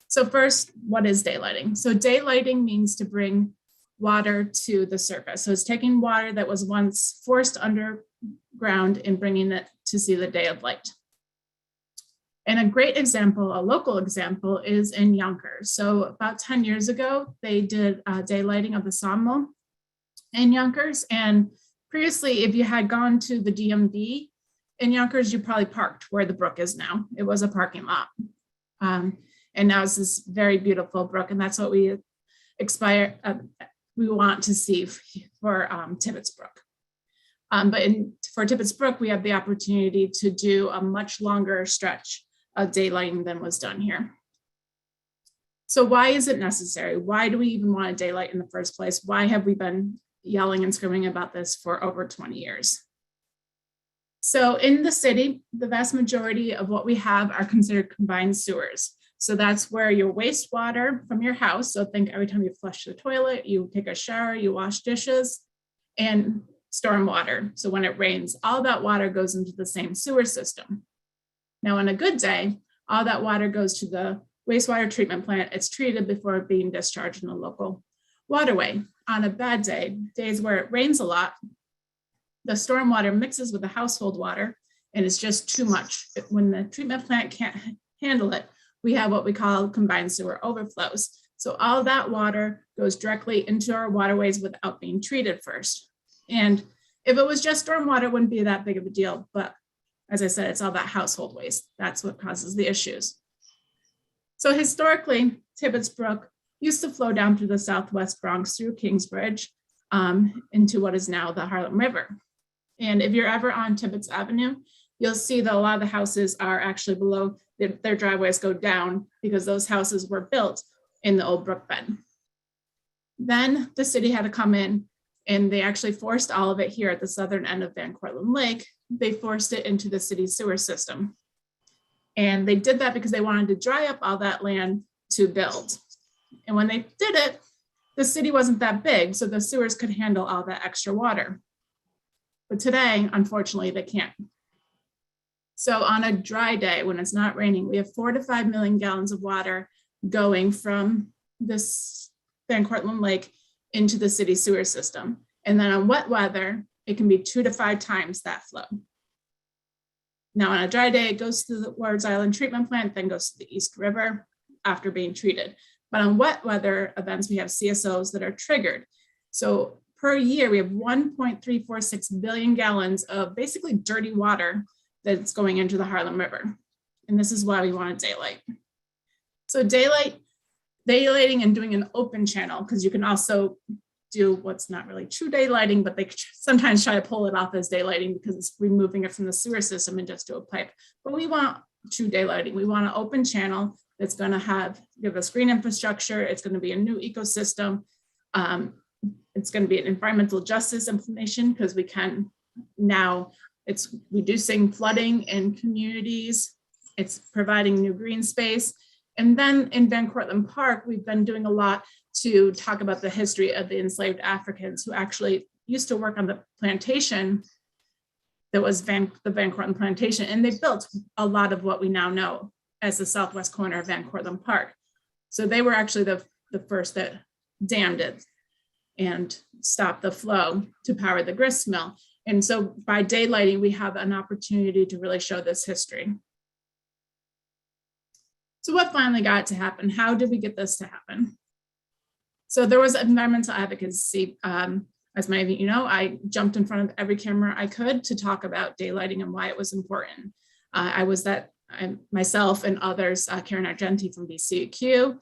So first, what is daylighting? So daylighting means to bring water to the surface. So it's taking water that was once forced underground and bringing it to see the day of light. And a great example, a local example, is in Yonkers. So about 10 years ago, they did daylighting of the sawmill in Yonkers. And previously, if you had gone to the DMV, in Yonkers, you probably parked where the brook is now. It was a parking lot. And now it's this very beautiful brook, and that's what we want to see for Tibbetts Brook. But for Tibbetts Brook, we have the opportunity to do a much longer stretch of daylighting than was done here. So why is it necessary? Why do we even want to daylight in the first place? Why have we been yelling and screaming about this for over 20 years? So in the city, the vast majority of what we have are considered combined sewers. So that's where your wastewater from your house, so think every time you flush the toilet, you take a shower, you wash dishes, and stormwater. So when it rains, all that water goes into the same sewer system. Now on a good day, all that water goes to the wastewater treatment plant. It's treated before being discharged in a local waterway. On a bad day, days where it rains a lot, the stormwater mixes with the household water and it's just too much. When the treatment plant can't handle it, we have what we call combined sewer overflows. So all that water goes directly into our waterways without being treated first. And if it was just stormwater, it wouldn't be that big of a deal. But as I said, it's all that household waste. That's what causes the issues. So historically, Tibbetts Brook used to flow down through the Southwest Bronx through Kingsbridge into what is now the Harlem River. And if you're ever on Tibbetts Avenue, you'll see that a lot of the houses are actually below, their driveways go down because those houses were built in the old brook bed. Then the city had to come in and they actually forced all of it here at the southern end of Van Cortlandt Lake. They forced it into the city sewer system. And they did that because they wanted to dry up all that land to build. And when they did it, the city wasn't that big, so the sewers could handle all that extra water. But today, unfortunately, they can't. So on a dry day, when it's not raining, we have 4 to 5 million gallons of water going from this Van Cortlandt Lake into the city sewer system. And then on wet weather, it can be 2 to 5 times that flow. Now on a dry day, it goes to the Wards Island treatment plant, then goes to the East River after being treated. But on wet weather events, we have CSOs that are triggered. So per year, we have 1.346 billion gallons of basically dirty water that's going into the Harlem River. And this is why we wanted daylight. So daylighting and doing an open channel, because you can also do what's not really true daylighting, but they sometimes try to pull it off as daylighting because it's removing it from the sewer system and just do a pipe. But we want true daylighting. We want an open channel that's going to give us green infrastructure. It's going to be a new ecosystem. It's going to be an environmental justice implementation because we can now, it's reducing flooding in communities. It's providing new green space. And then in Van Cortlandt Park, we've been doing a lot to talk about the history of the enslaved Africans who actually used to work on the plantation that was the Van Cortlandt plantation. And they built a lot of what we now know as the southwest corner of Van Cortlandt Park. So they were actually the first that dammed it and stopped the flow to power the grist mill. And so by daylighting, we have an opportunity to really show this history. So what finally got to happen? How did we get this to happen? So there was environmental advocacy. As many of you know, I jumped in front of every camera I could to talk about daylighting and why it was important. Myself and others, Karen Argenti from BCQ,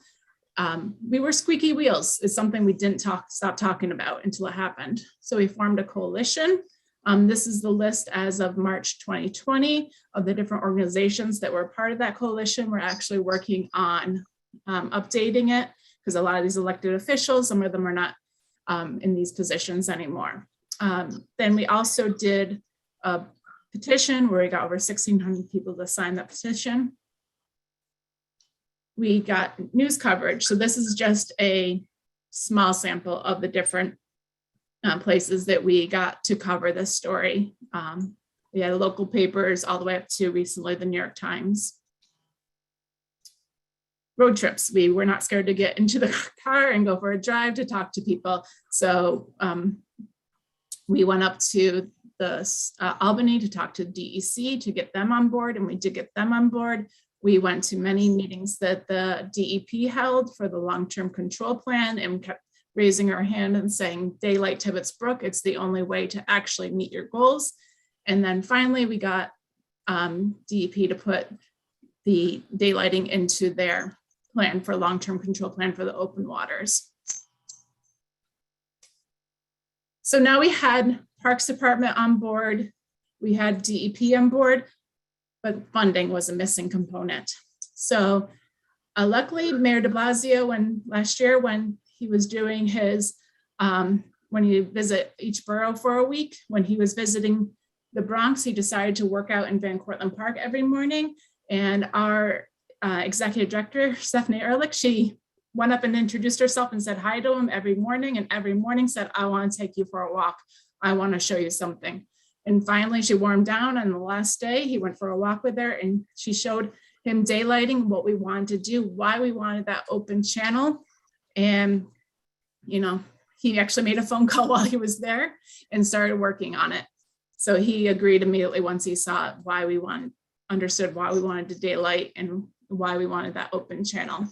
we were squeaky wheels. It's something we didn't stop talking about until it happened. So we formed a coalition. This is the list as of March 2020 of the different organizations that were part of that coalition. We're actually working on updating it because a lot of these elected officials, some of them are not in these positions anymore. Then we also did a petition where we got over 1,600 people to sign that petition. We got news coverage. So this is just a small sample of the different places that we got to cover this story. We had local papers all the way up to recently the New York Times. Road trips. We were not scared to get into the car and go for a drive to talk to people. So we went up to the Albany to talk to DEC to get them on board, and we did get them on board. We went to many meetings that the DEP held for the long-term control plan and kept raising our hand and saying, daylight Tibbetts Brook, it's the only way to actually meet your goals. And then finally, we got DEP to put the daylighting into their plan for long-term control plan for the open waters. So now we had Parks Department on board, we had DEP on board, but funding was a missing component. So luckily, Mayor de Blasio, last year when he was doing his, when he visit each borough for a week, when he was visiting the Bronx, he decided to work out in Van Cortlandt Park every morning. And our executive director, Stephanie Ehrlich, she went up and introduced herself and said hi to him every morning, and every morning said, I want to take you for a walk. I want to show you something. And finally she wore him down, and the last day he went for a walk with her, and she showed him daylighting, what we wanted to do, why we wanted that open channel. And, you know, he actually made a phone call while he was there and started working on it. So he agreed immediately once he saw understood why we wanted to daylight and why we wanted that open channel.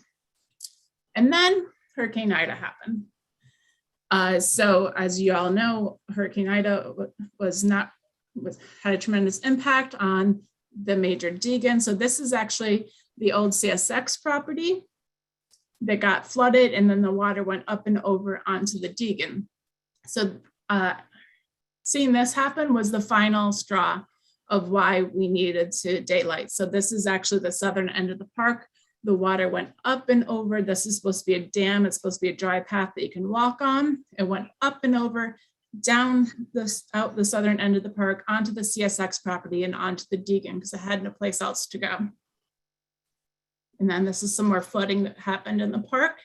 And then Hurricane Ida happened. So as you all know, Hurricane Ida had a tremendous impact on the major Deegan. So this is actually the old CSX property that got flooded, and then the water went up and over onto the Deegan. So seeing this happen was the final straw of why we needed to daylight. So this is actually the southern end of the park. The water went up and over. This is supposed to be a dam. It's supposed to be a dry path that you can walk on. It went up and over, down out the southern end of the park, onto the CSX property and onto the Deegan, because it had no place else to go. And then this is some more flooding that happened in the park.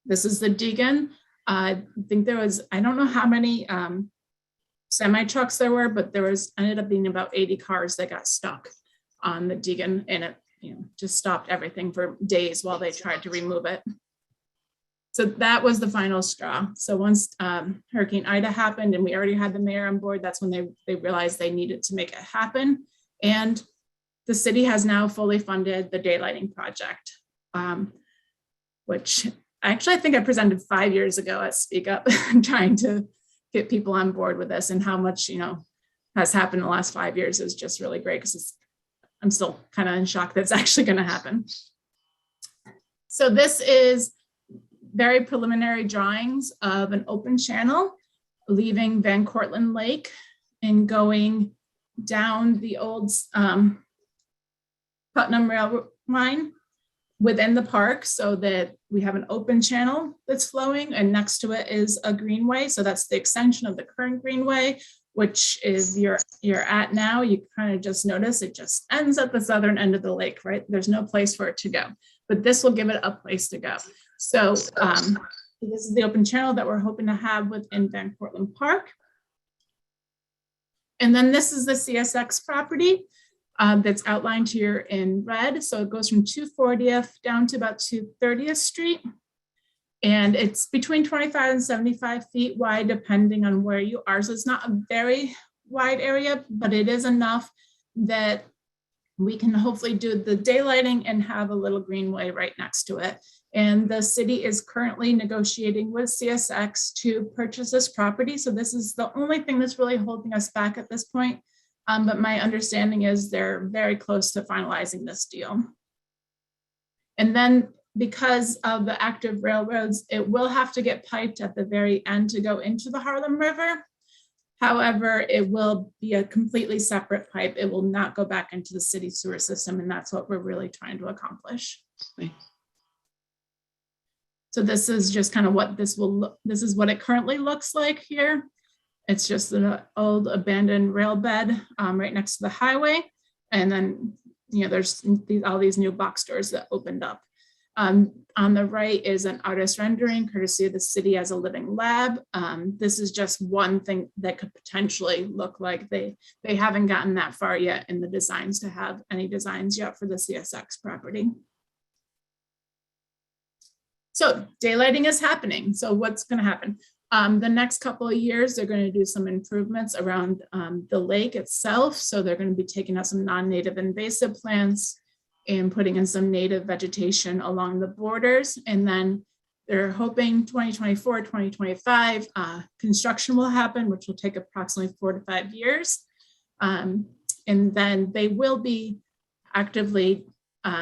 This is the Deegan. I think there was, I don't know how many semi trucks there were, but ended up being about 80 cars that got stuck on the Deegan, and it just stopped everything for days while they tried to remove it. So that was the final straw. So once Hurricane Ida happened and we already had the mayor on board, that's when they realized they needed to make it happen. And the city has now fully funded the daylighting project, which actually I think I presented 5 years ago at Speak Up, trying to get people on board with this, and how much has happened in the last 5 years is just really great, because I'm still kind of in shock that it's actually going to happen. So this is very preliminary drawings of an open channel leaving Van Cortlandt Lake and going down the old Putnam Rail line within the park, so that we have an open channel that's flowing, and next to it is a greenway. So that's the extension of the current greenway, which is you're at now. You kind of just notice it just ends at the southern end of the lake, right? There's no place for it to go, but this will give it a place to go. So this is the open channel that we're hoping to have within Van Cortlandt Park. And then this is the CSX property that's outlined here in red. So it goes from 240th down to about 230th Street. And it's between 25 and 75 feet wide, depending on where you are. So it's not a very wide area, but it is enough that we can hopefully do the daylighting and have a little greenway right next to it. And the city is currently negotiating with CSX to purchase this property. So this is the only thing that's really holding us back at this point. But my understanding is they're very close to finalizing this deal. And then because of the active railroads, it will have to get piped at the very end to go into the Harlem River. However, it will be a completely separate pipe. It will not go back into the city sewer system, and that's what we're really trying to accomplish. So this is just kind of what this will look. This is what it currently looks like here. It's just an old abandoned rail bed right next to the highway. And then, there's all these new box stores that opened up. On the right is an artist rendering courtesy of the city as a living lab. This is just one thing that could potentially look like they haven't gotten that far yet in the designs to have any designs yet for the CSX property. So daylighting is happening. So what's going to happen? The next couple of years, they're going to do some improvements around the lake itself. So they're going to be taking out some non-native invasive plants and putting in some native vegetation along the borders. And then they're hoping 2024, 2025, construction will happen, which will take approximately 4 to 5 years. And then they will be actively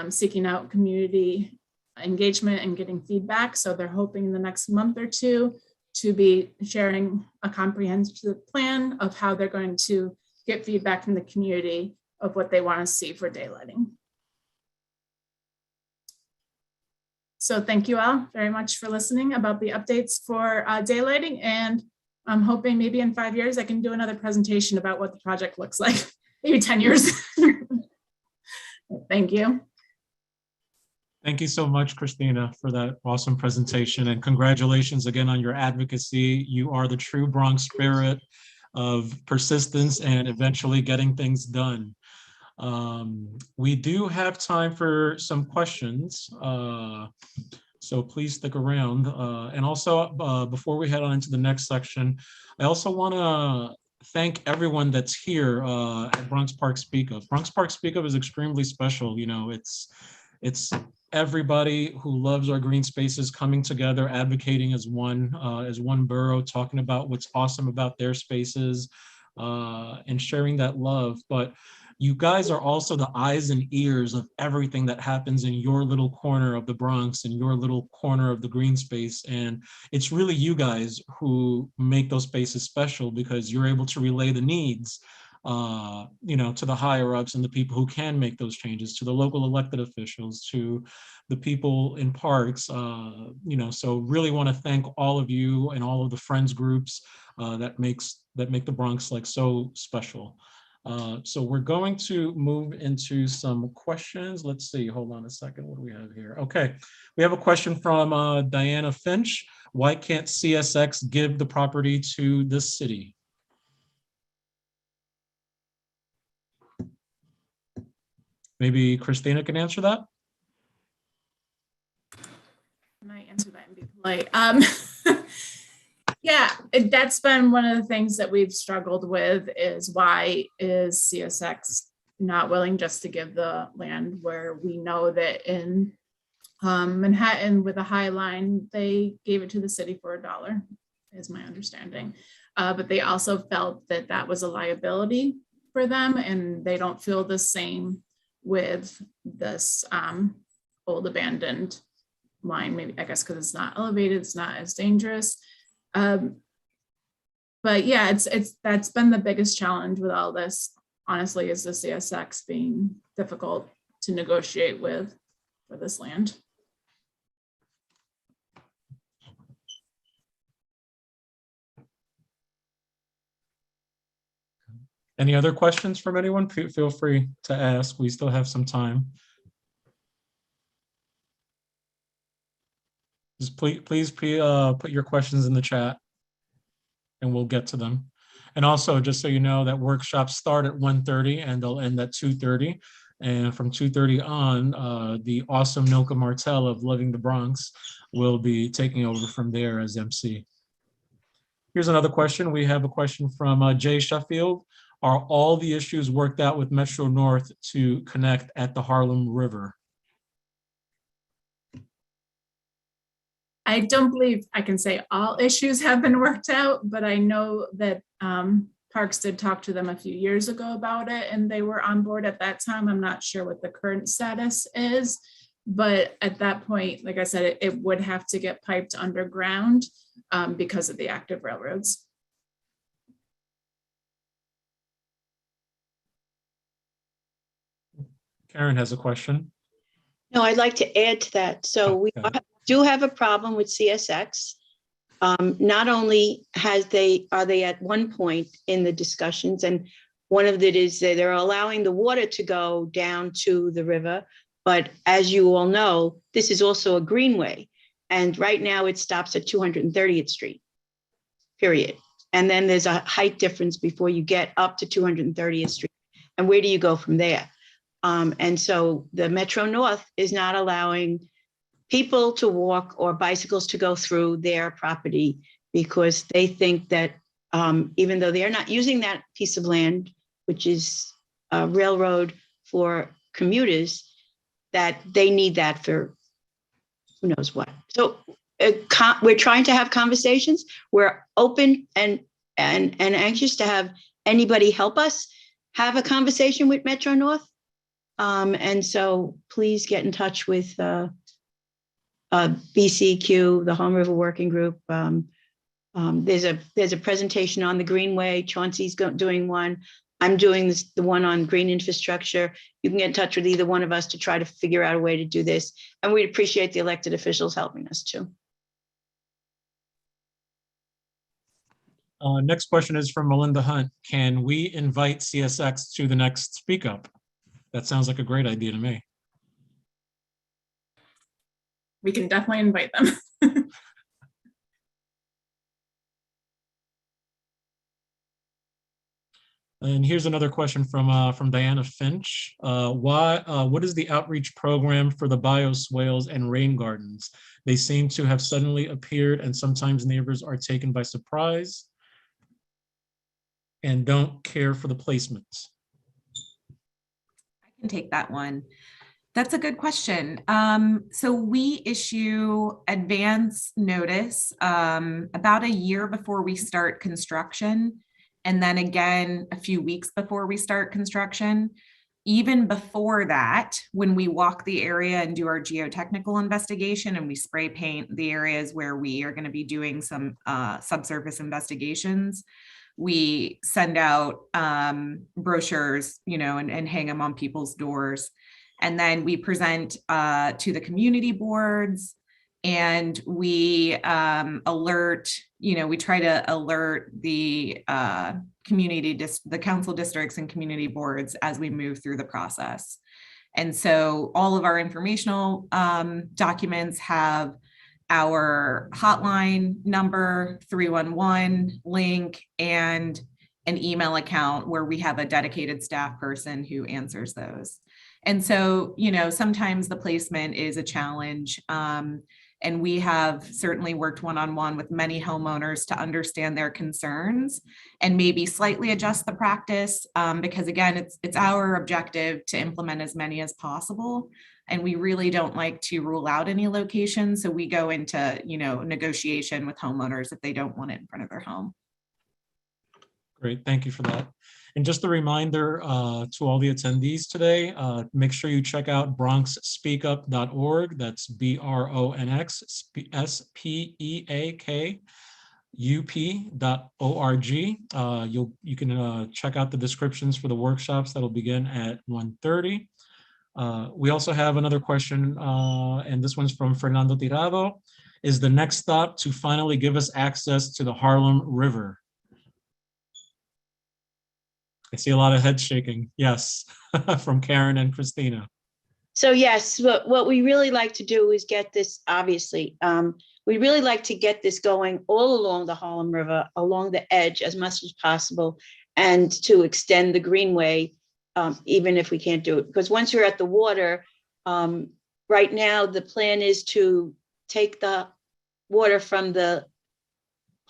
seeking out community engagement and getting feedback. So they're hoping in the next month or two to be sharing a comprehensive plan of how they're going to get feedback from the community of what they want to see for daylighting. So thank you all very much for listening about the updates for daylighting, and I'm hoping maybe in 5 years, I can do another presentation about what the project looks like, maybe 10 years. Thank you. Thank you so much, Christina, for that awesome presentation, and congratulations again on your advocacy. You are the true Bronx spirit of persistence and eventually getting things done. We do have time for some questions, so please stick around. And also, before we head on into the next section, I also want to thank everyone that's here at Bronx Park Speak Up. Bronx Park Speak Up is extremely special. You know, it's everybody who loves our green spaces coming together, advocating as one borough, talking about what's awesome about their spaces, and sharing that love. But you guys are also the eyes and ears of everything that happens in your little corner of the Bronx and your little corner of the green space. And it's really you guys who make those spaces special, because you're able to relay the needs you know, to the higher ups and the people who can make those changes, to the local elected officials, to the people in parks, you know, so really want to thank all of you and all of the friends groups that make the Bronx like so special. So we're going to move into some questions. Let's see, hold on a second, what do we have here? Okay, we have a question from Diana Finch. Why can't CSX give the property to the city? Maybe Christina can answer that. I might answer that and be polite. Yeah, that's been one of the things that we've struggled with, is why is CSX not willing just to give the land, where we know that in Manhattan with a High Line, they gave it to the city for $1, is my understanding. But they also felt that that was a liability for them, and they don't feel the same with this old abandoned line, maybe, I guess, because it's not elevated, it's not as dangerous. But yeah, that's been the biggest challenge with all this, honestly, is the CSX being difficult to negotiate with for this land. Any other questions from anyone? Feel free to ask. We still have some time. Just please put your questions in the chat and we'll get to them. And also, just so you know, that workshops start at 1:30 and they'll end at 2:30. And from 2:30 on, the awesome Milka Martell of Loving the Bronx will be taking over from there as MC. Here's another question. We have a question from Jay Sheffield. Are all the issues worked out with Metro North to connect at the Harlem River? I don't believe I can say all issues have been worked out, but I know that Parks did talk to them a few years ago about it, and they were on board at that time. I'm not sure what the current status is, but at that point, like I said, it would have to get piped underground because of the active railroads. Karen has a question. No, I'd like to add to that. So we do have a problem with CSX. Not only are they at one point in the discussions, and one of it is that they're allowing the water to go down to the river. But as you all know, this is also a greenway. And right now it stops at 230th Street, period. And then there's a height difference before you get up to 230th Street. And where do you go from there? And so the Metro North is not allowing people to walk or bicycles to go through their property, because they think that even though they're not using that piece of land, which is a railroad for commuters, that they need that for who knows what. So we're trying to have conversations. We're open and anxious to have anybody help us have a conversation with Metro North. And so please get in touch with BCQ, the Home River Working Group. There's a presentation on the Greenway. Chauncey's doing one. I'm doing the one on green infrastructure. You can get in touch with either one of us to try to figure out a way to do this. And we'd appreciate the elected officials helping us too. Next question is from Melinda Hunt. Can we invite CSX to the next Speak Up? That sounds like a great idea to me. We can definitely invite them. And here's another question from Diana Finch. What is the outreach program for the bioswales and rain gardens? They seem to have suddenly appeared, and sometimes neighbors are taken by surprise and don't care for the placements. I can take that one. That's a good question. So we issue advance notice about a year before we start construction, and then again a few weeks before we start construction. Even before that, when we walk the area and do our geotechnical investigation and we spray paint the areas where we are going to be doing some subsurface investigations, we send out brochures, and hang them on people's doors. And then we present to the community boards, and we alert, we try to alert the the council districts and community boards as we move through the process. And so all of our informational documents have our hotline number, 311 link, and an email account where we have a dedicated staff person who answers those. And so, sometimes the placement is a challenge. And we have certainly worked one-on-one with many homeowners to understand their concerns and maybe slightly adjust the practice, because again, it's our objective to implement as many as possible. And we really don't like to rule out any location. So we go into, negotiation with homeowners if they don't want it in front of their home. Great, thank you for that. And just a reminder to all the attendees today, make sure you check out bronxspeakup.org. That's BRONX SPEAKUP.org. You can check out the descriptions for the workshops that'll begin at 1:30. We also have another question, and this one's from Fernando Tirado. Is the next stop to finally give us access to the Harlem River? I see a lot of head shaking. Yes, from Karen and Christina. So yes, what we really like to do is get this, obviously, we really like to get this going all along the Harlem River, along the edge as much as possible, and to extend the greenway, even if we can't do it. Because once you're at the water, right now the plan is to take the water from the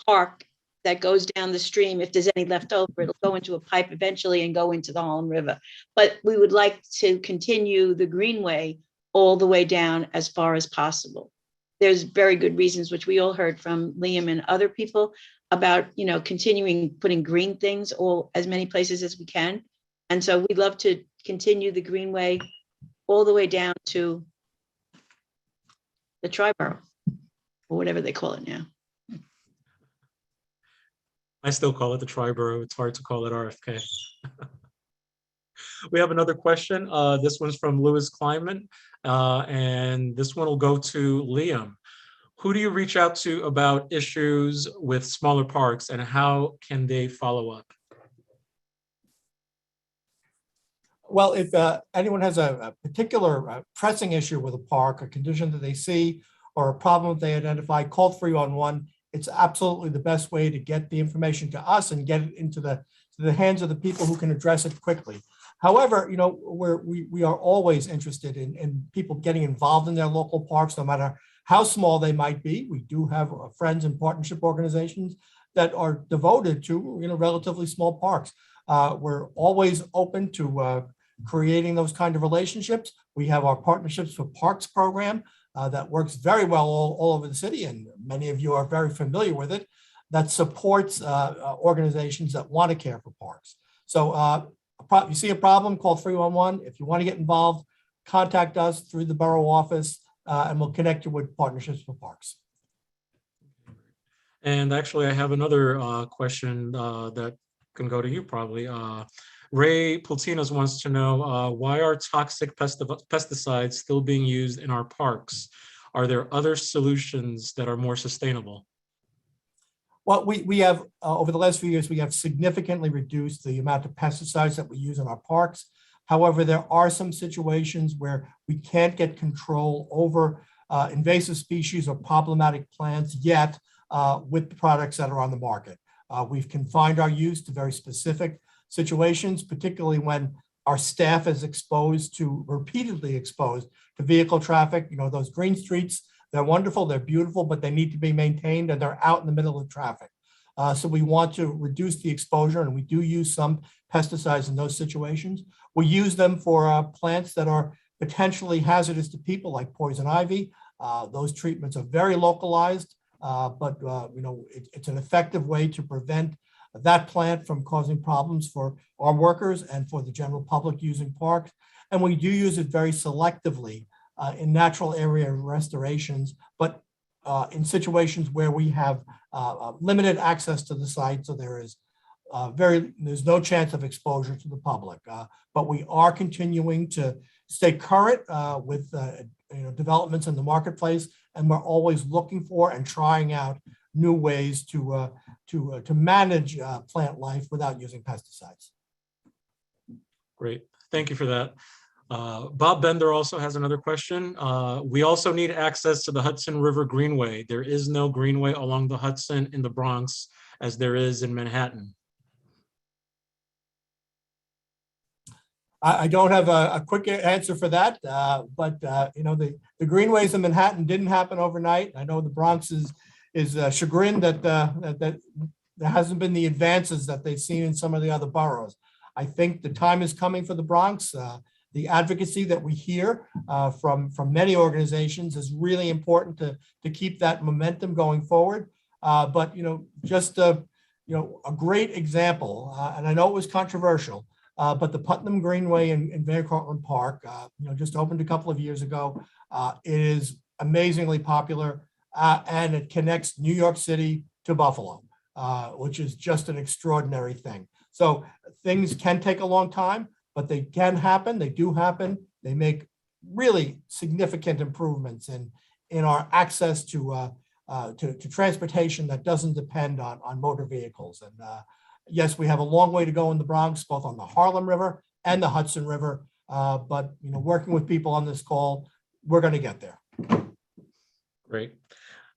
park that goes down the stream. If there's any left over, it'll go into a pipe eventually and go into the Harlem River. But we would like to continue the greenway all the way down as far as possible. There's very good reasons, which we all heard from Liam and other people about, continuing putting green things as many places as we can. And so we'd love to continue the greenway all the way down to the Triborough, or whatever they call it now. I still call it the Triborough. It's hard to call it RFK. We have another question. This one's from Louis Kleinman, and this one will go to Liam. Who do you reach out to about issues with smaller parks, and how can they follow up? Well, if anyone has a particular pressing issue with a park, a condition that they see, or a problem that they identify, call 311. It's absolutely the best way to get the information to us and get it into the hands of the people who can address it quickly. However, we are always interested in people getting involved in their local parks, no matter how small they might be. We do have friends and partnership organizations that are devoted to relatively small parks. We're always open to creating those kind of relationships. We have our Partnerships for Parks program that works very well all over the city, and many of you are very familiar with it, that supports organizations that want to care for parks. So if you see a problem, call 311. If you want to get involved, contact us through the borough office, and we'll connect you with Partnerships for Parks. And actually, I have another question that can go to you probably. Ray Pultinas wants to know, why are toxic pesticides still being used in our parks? Are there other solutions that are more sustainable? Well, we have, over the last few years, we have significantly reduced the amount of pesticides that we use in our parks. However, there are some situations where we can't get control over invasive species or problematic plants yet with the products that are on the market. We've confined our use to very specific situations, particularly when our staff is repeatedly exposed to vehicle traffic. You know, those green streets, they're wonderful, they're beautiful, but they need to be maintained and they're out in the middle of traffic. So we want to reduce the exposure, and we do use some pesticides in those situations. We use them for plants that are potentially hazardous to people, like poison ivy. Those treatments are very localized, but you know, it's an effective way to prevent that plant from causing problems for our workers and for the general public using parks. And we do use it very selectively in natural area restorations, but in situations where we have limited access to the site, so there's no chance of exposure to the public. But we are continuing to stay current with developments in the marketplace, and we're always looking for and trying out new ways to manage plant life without using pesticides. Great, thank you for that. Bob Bender also has another question. We also need access to the Hudson River Greenway. There is no greenway along the Hudson in the Bronx as there is in Manhattan. I don't have a quick answer for that, but you know, the greenways in Manhattan didn't happen overnight. I know the Bronx is chagrined that there hasn't been the advances that they've seen in some of the other boroughs. I think the time is coming for the Bronx. The advocacy that we hear from many organizations is really important to keep that momentum going forward. But you know, just a great example, and I know it was controversial, but the Putnam Greenway in Van Cortlandt Park, just opened a couple of years ago. It is amazingly popular, and it connects New York City to Buffalo, which is just an extraordinary thing. So things can take a long time, but they can happen. They do happen. They make really significant improvements in our access to transportation that doesn't depend on motor vehicles. And yes, we have a long way to go in the Bronx, both on the Harlem River and the Hudson River. But working with people on this call, we're going to get there. Great.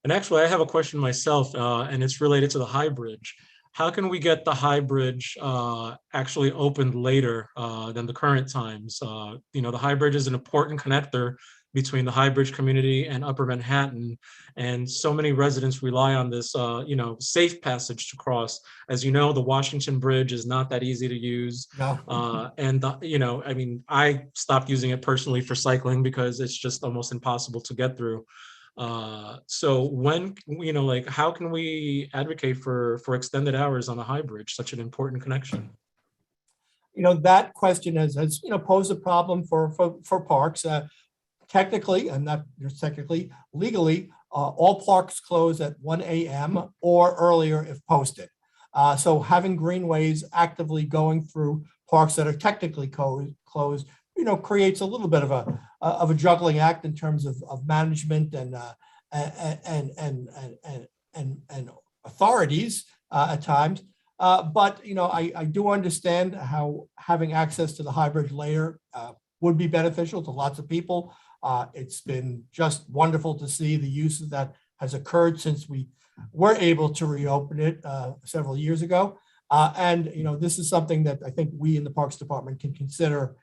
And actually, I have a question myself, and it's related to the High Bridge. How can we get the High Bridge actually opened later than the current times? The High Bridge is an important connector between the High Bridge community and Upper Manhattan, and so many residents rely on this, safe passage to cross. As you know, the Washington Bridge is not that easy to use, No. I stopped using it personally for cycling because it's just almost impossible to get through. So when, how can we advocate for extended hours on the High Bridge, such an important connection? That question has posed a problem for parks. Technically, and not just technically, legally, all parks close at 1 a.m. or earlier if posted. So having greenways actively going through parks that are technically closed, creates a little bit of a juggling act in terms of management and authorities at times. But I do understand how having access to the High Bridge later would be beneficial to lots of people. It's been just wonderful to see the use of that has occurred since we were able to reopen it several years ago. And this is something that I think we in the Parks Department can consider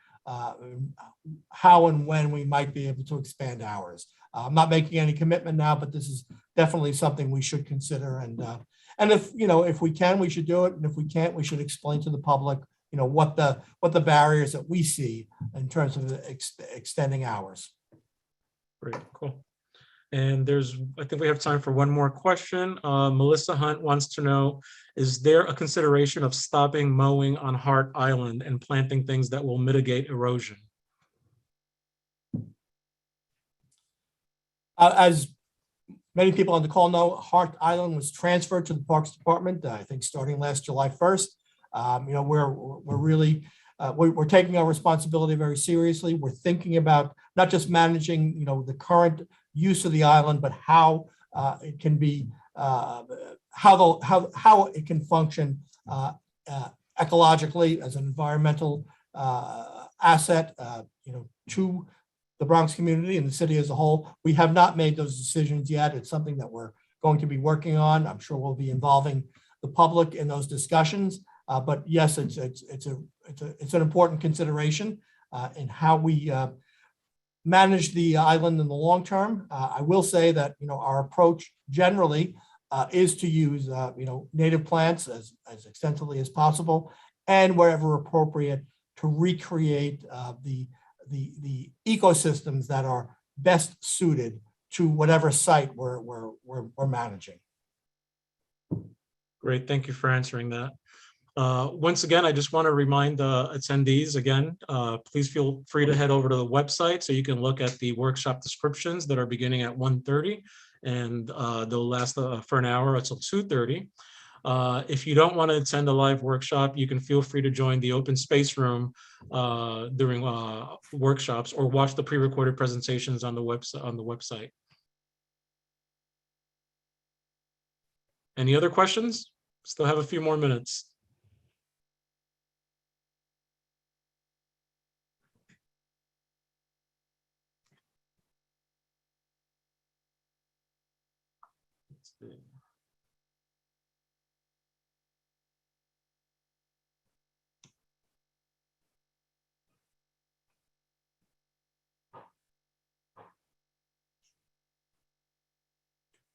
how and when we might be able to expand hours. I'm not making any commitment now, but this is definitely something we should consider. And if we can, we should do it. And if we can't, we should explain to the public, what the barriers that we see in terms of extending hours. Great, cool. And I think we have time for one more question. Melissa Hunt wants to know, is there a consideration of stopping mowing on Hart Island and planting things that will mitigate erosion? As many people on the call know, Hart Island was transferred to the Parks Department, I think starting last July 1st. We're really, we're taking our responsibility very seriously. We're thinking about not just managing, the current use of the island, but how it can be how it can function ecologically as an environmental asset, to the Bronx community and the city as a whole. We have not made those decisions yet. It's something that we're going to be working on. I'm sure we'll be involving the public in those discussions. But yes, it's an important consideration in how we manage the island in the long term. I will say that our approach generally is to use native plants as extensively as possible, and wherever appropriate to recreate the ecosystems that are best suited to whatever site we're managing. Great, thank you for answering that. Once again, I just want to remind the attendees again, please feel free to head over to the website so you can look at the workshop descriptions that are beginning at 1:30, and they'll last for an hour until 2:30. If you don't want to attend a live workshop, you can feel free to join the open space room during workshops, or watch the pre-recorded presentations on the website. Any other questions? Still have a few more minutes. Let's see.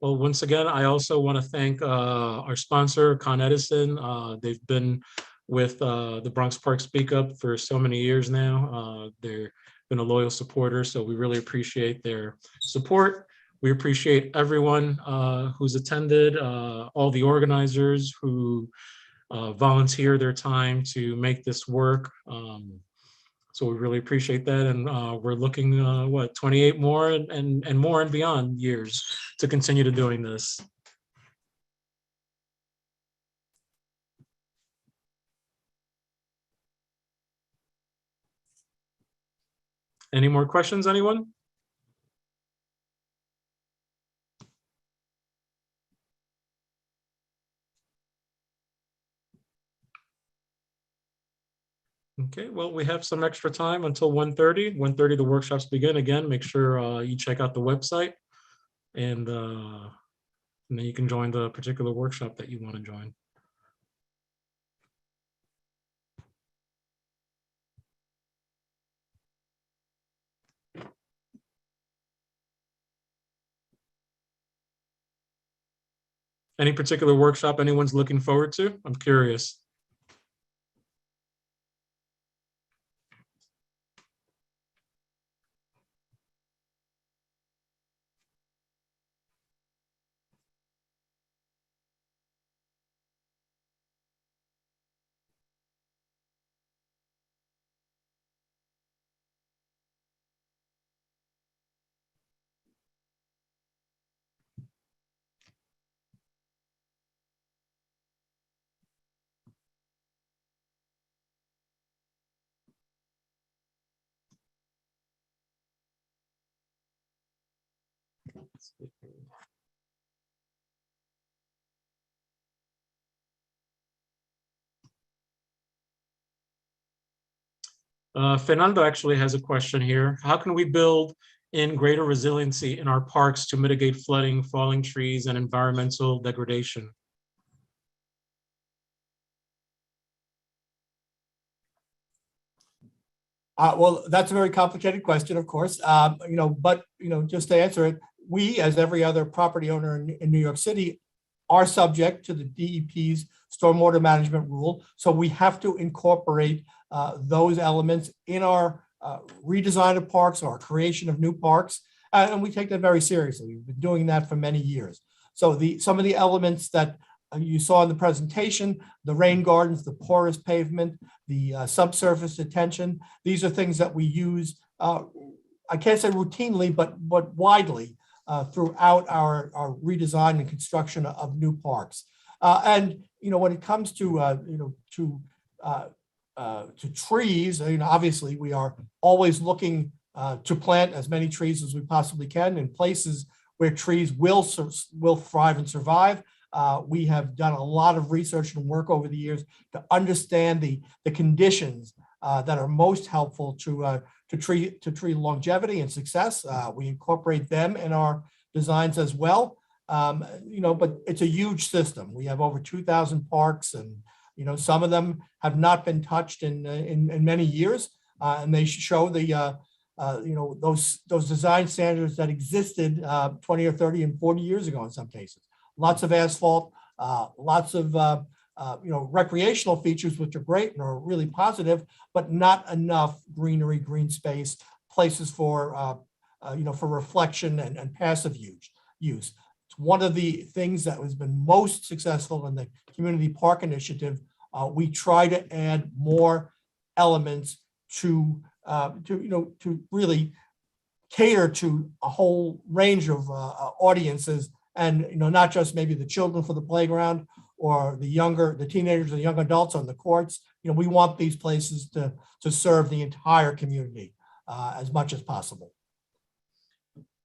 Well, once again, I also want to thank our sponsor, Con Edison. They've been with the Bronx Park Speak Up for so many years now. They've been a loyal supporter, so we really appreciate their support. We appreciate everyone who's attended, all the organizers who volunteer their time to make this work. So we really appreciate that, and we're looking 28 more and more and beyond years to continue to doing this. Any more questions, anyone? Okay, well, we have some extra time until 1:30. 1:30, the workshops begin. Again, make sure you check out the website, and then you can join the particular workshop that you want to join. Any particular workshop anyone's looking forward to? I'm curious. Fernando actually has a question here. How can we build in greater resiliency in our parks to mitigate flooding, falling trees, and environmental degradation? Well, that's a very complicated question, of course. But just to answer it, we, as every other property owner in New York City, are subject to the DEP's stormwater management rule. So we have to incorporate those elements in our redesign of parks, or our creation of new parks, and we take that very seriously. We've been doing that for many years. So some of the elements that you saw in the presentation, the rain gardens, the porous pavement, the subsurface detention, these are things that we use, I can't say routinely, but widely throughout our redesign and construction of new parks. And when it comes to trees, obviously we are always looking to plant as many trees as we possibly can in places where trees will thrive and survive. We have done a lot of research and work over the years to understand the conditions that are most helpful to tree longevity and success. We incorporate them in our designs as well. But it's a huge system. We have over 2,000 parks, and some of them have not been touched in many years, and they show the those design standards that existed 20 or 30 and 40 years ago in some cases. Lots of asphalt, lots of recreational features, which are great and are really positive, but not enough greenery, green space, places for for reflection and passive use. It's one of the things that has been most successful in the community park initiative. We try to add more elements to really cater to a whole range of audiences, and not just maybe the children for the playground or the teenagers and young adults on the courts. We want these places to serve the entire community as much as possible.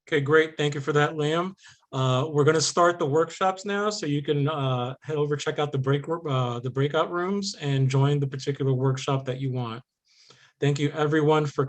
Okay, great. Thank you for that, Liam. We're going to start the workshops now, so you can head over, check out the breakout rooms and join the particular workshop that you want. Thank you everyone for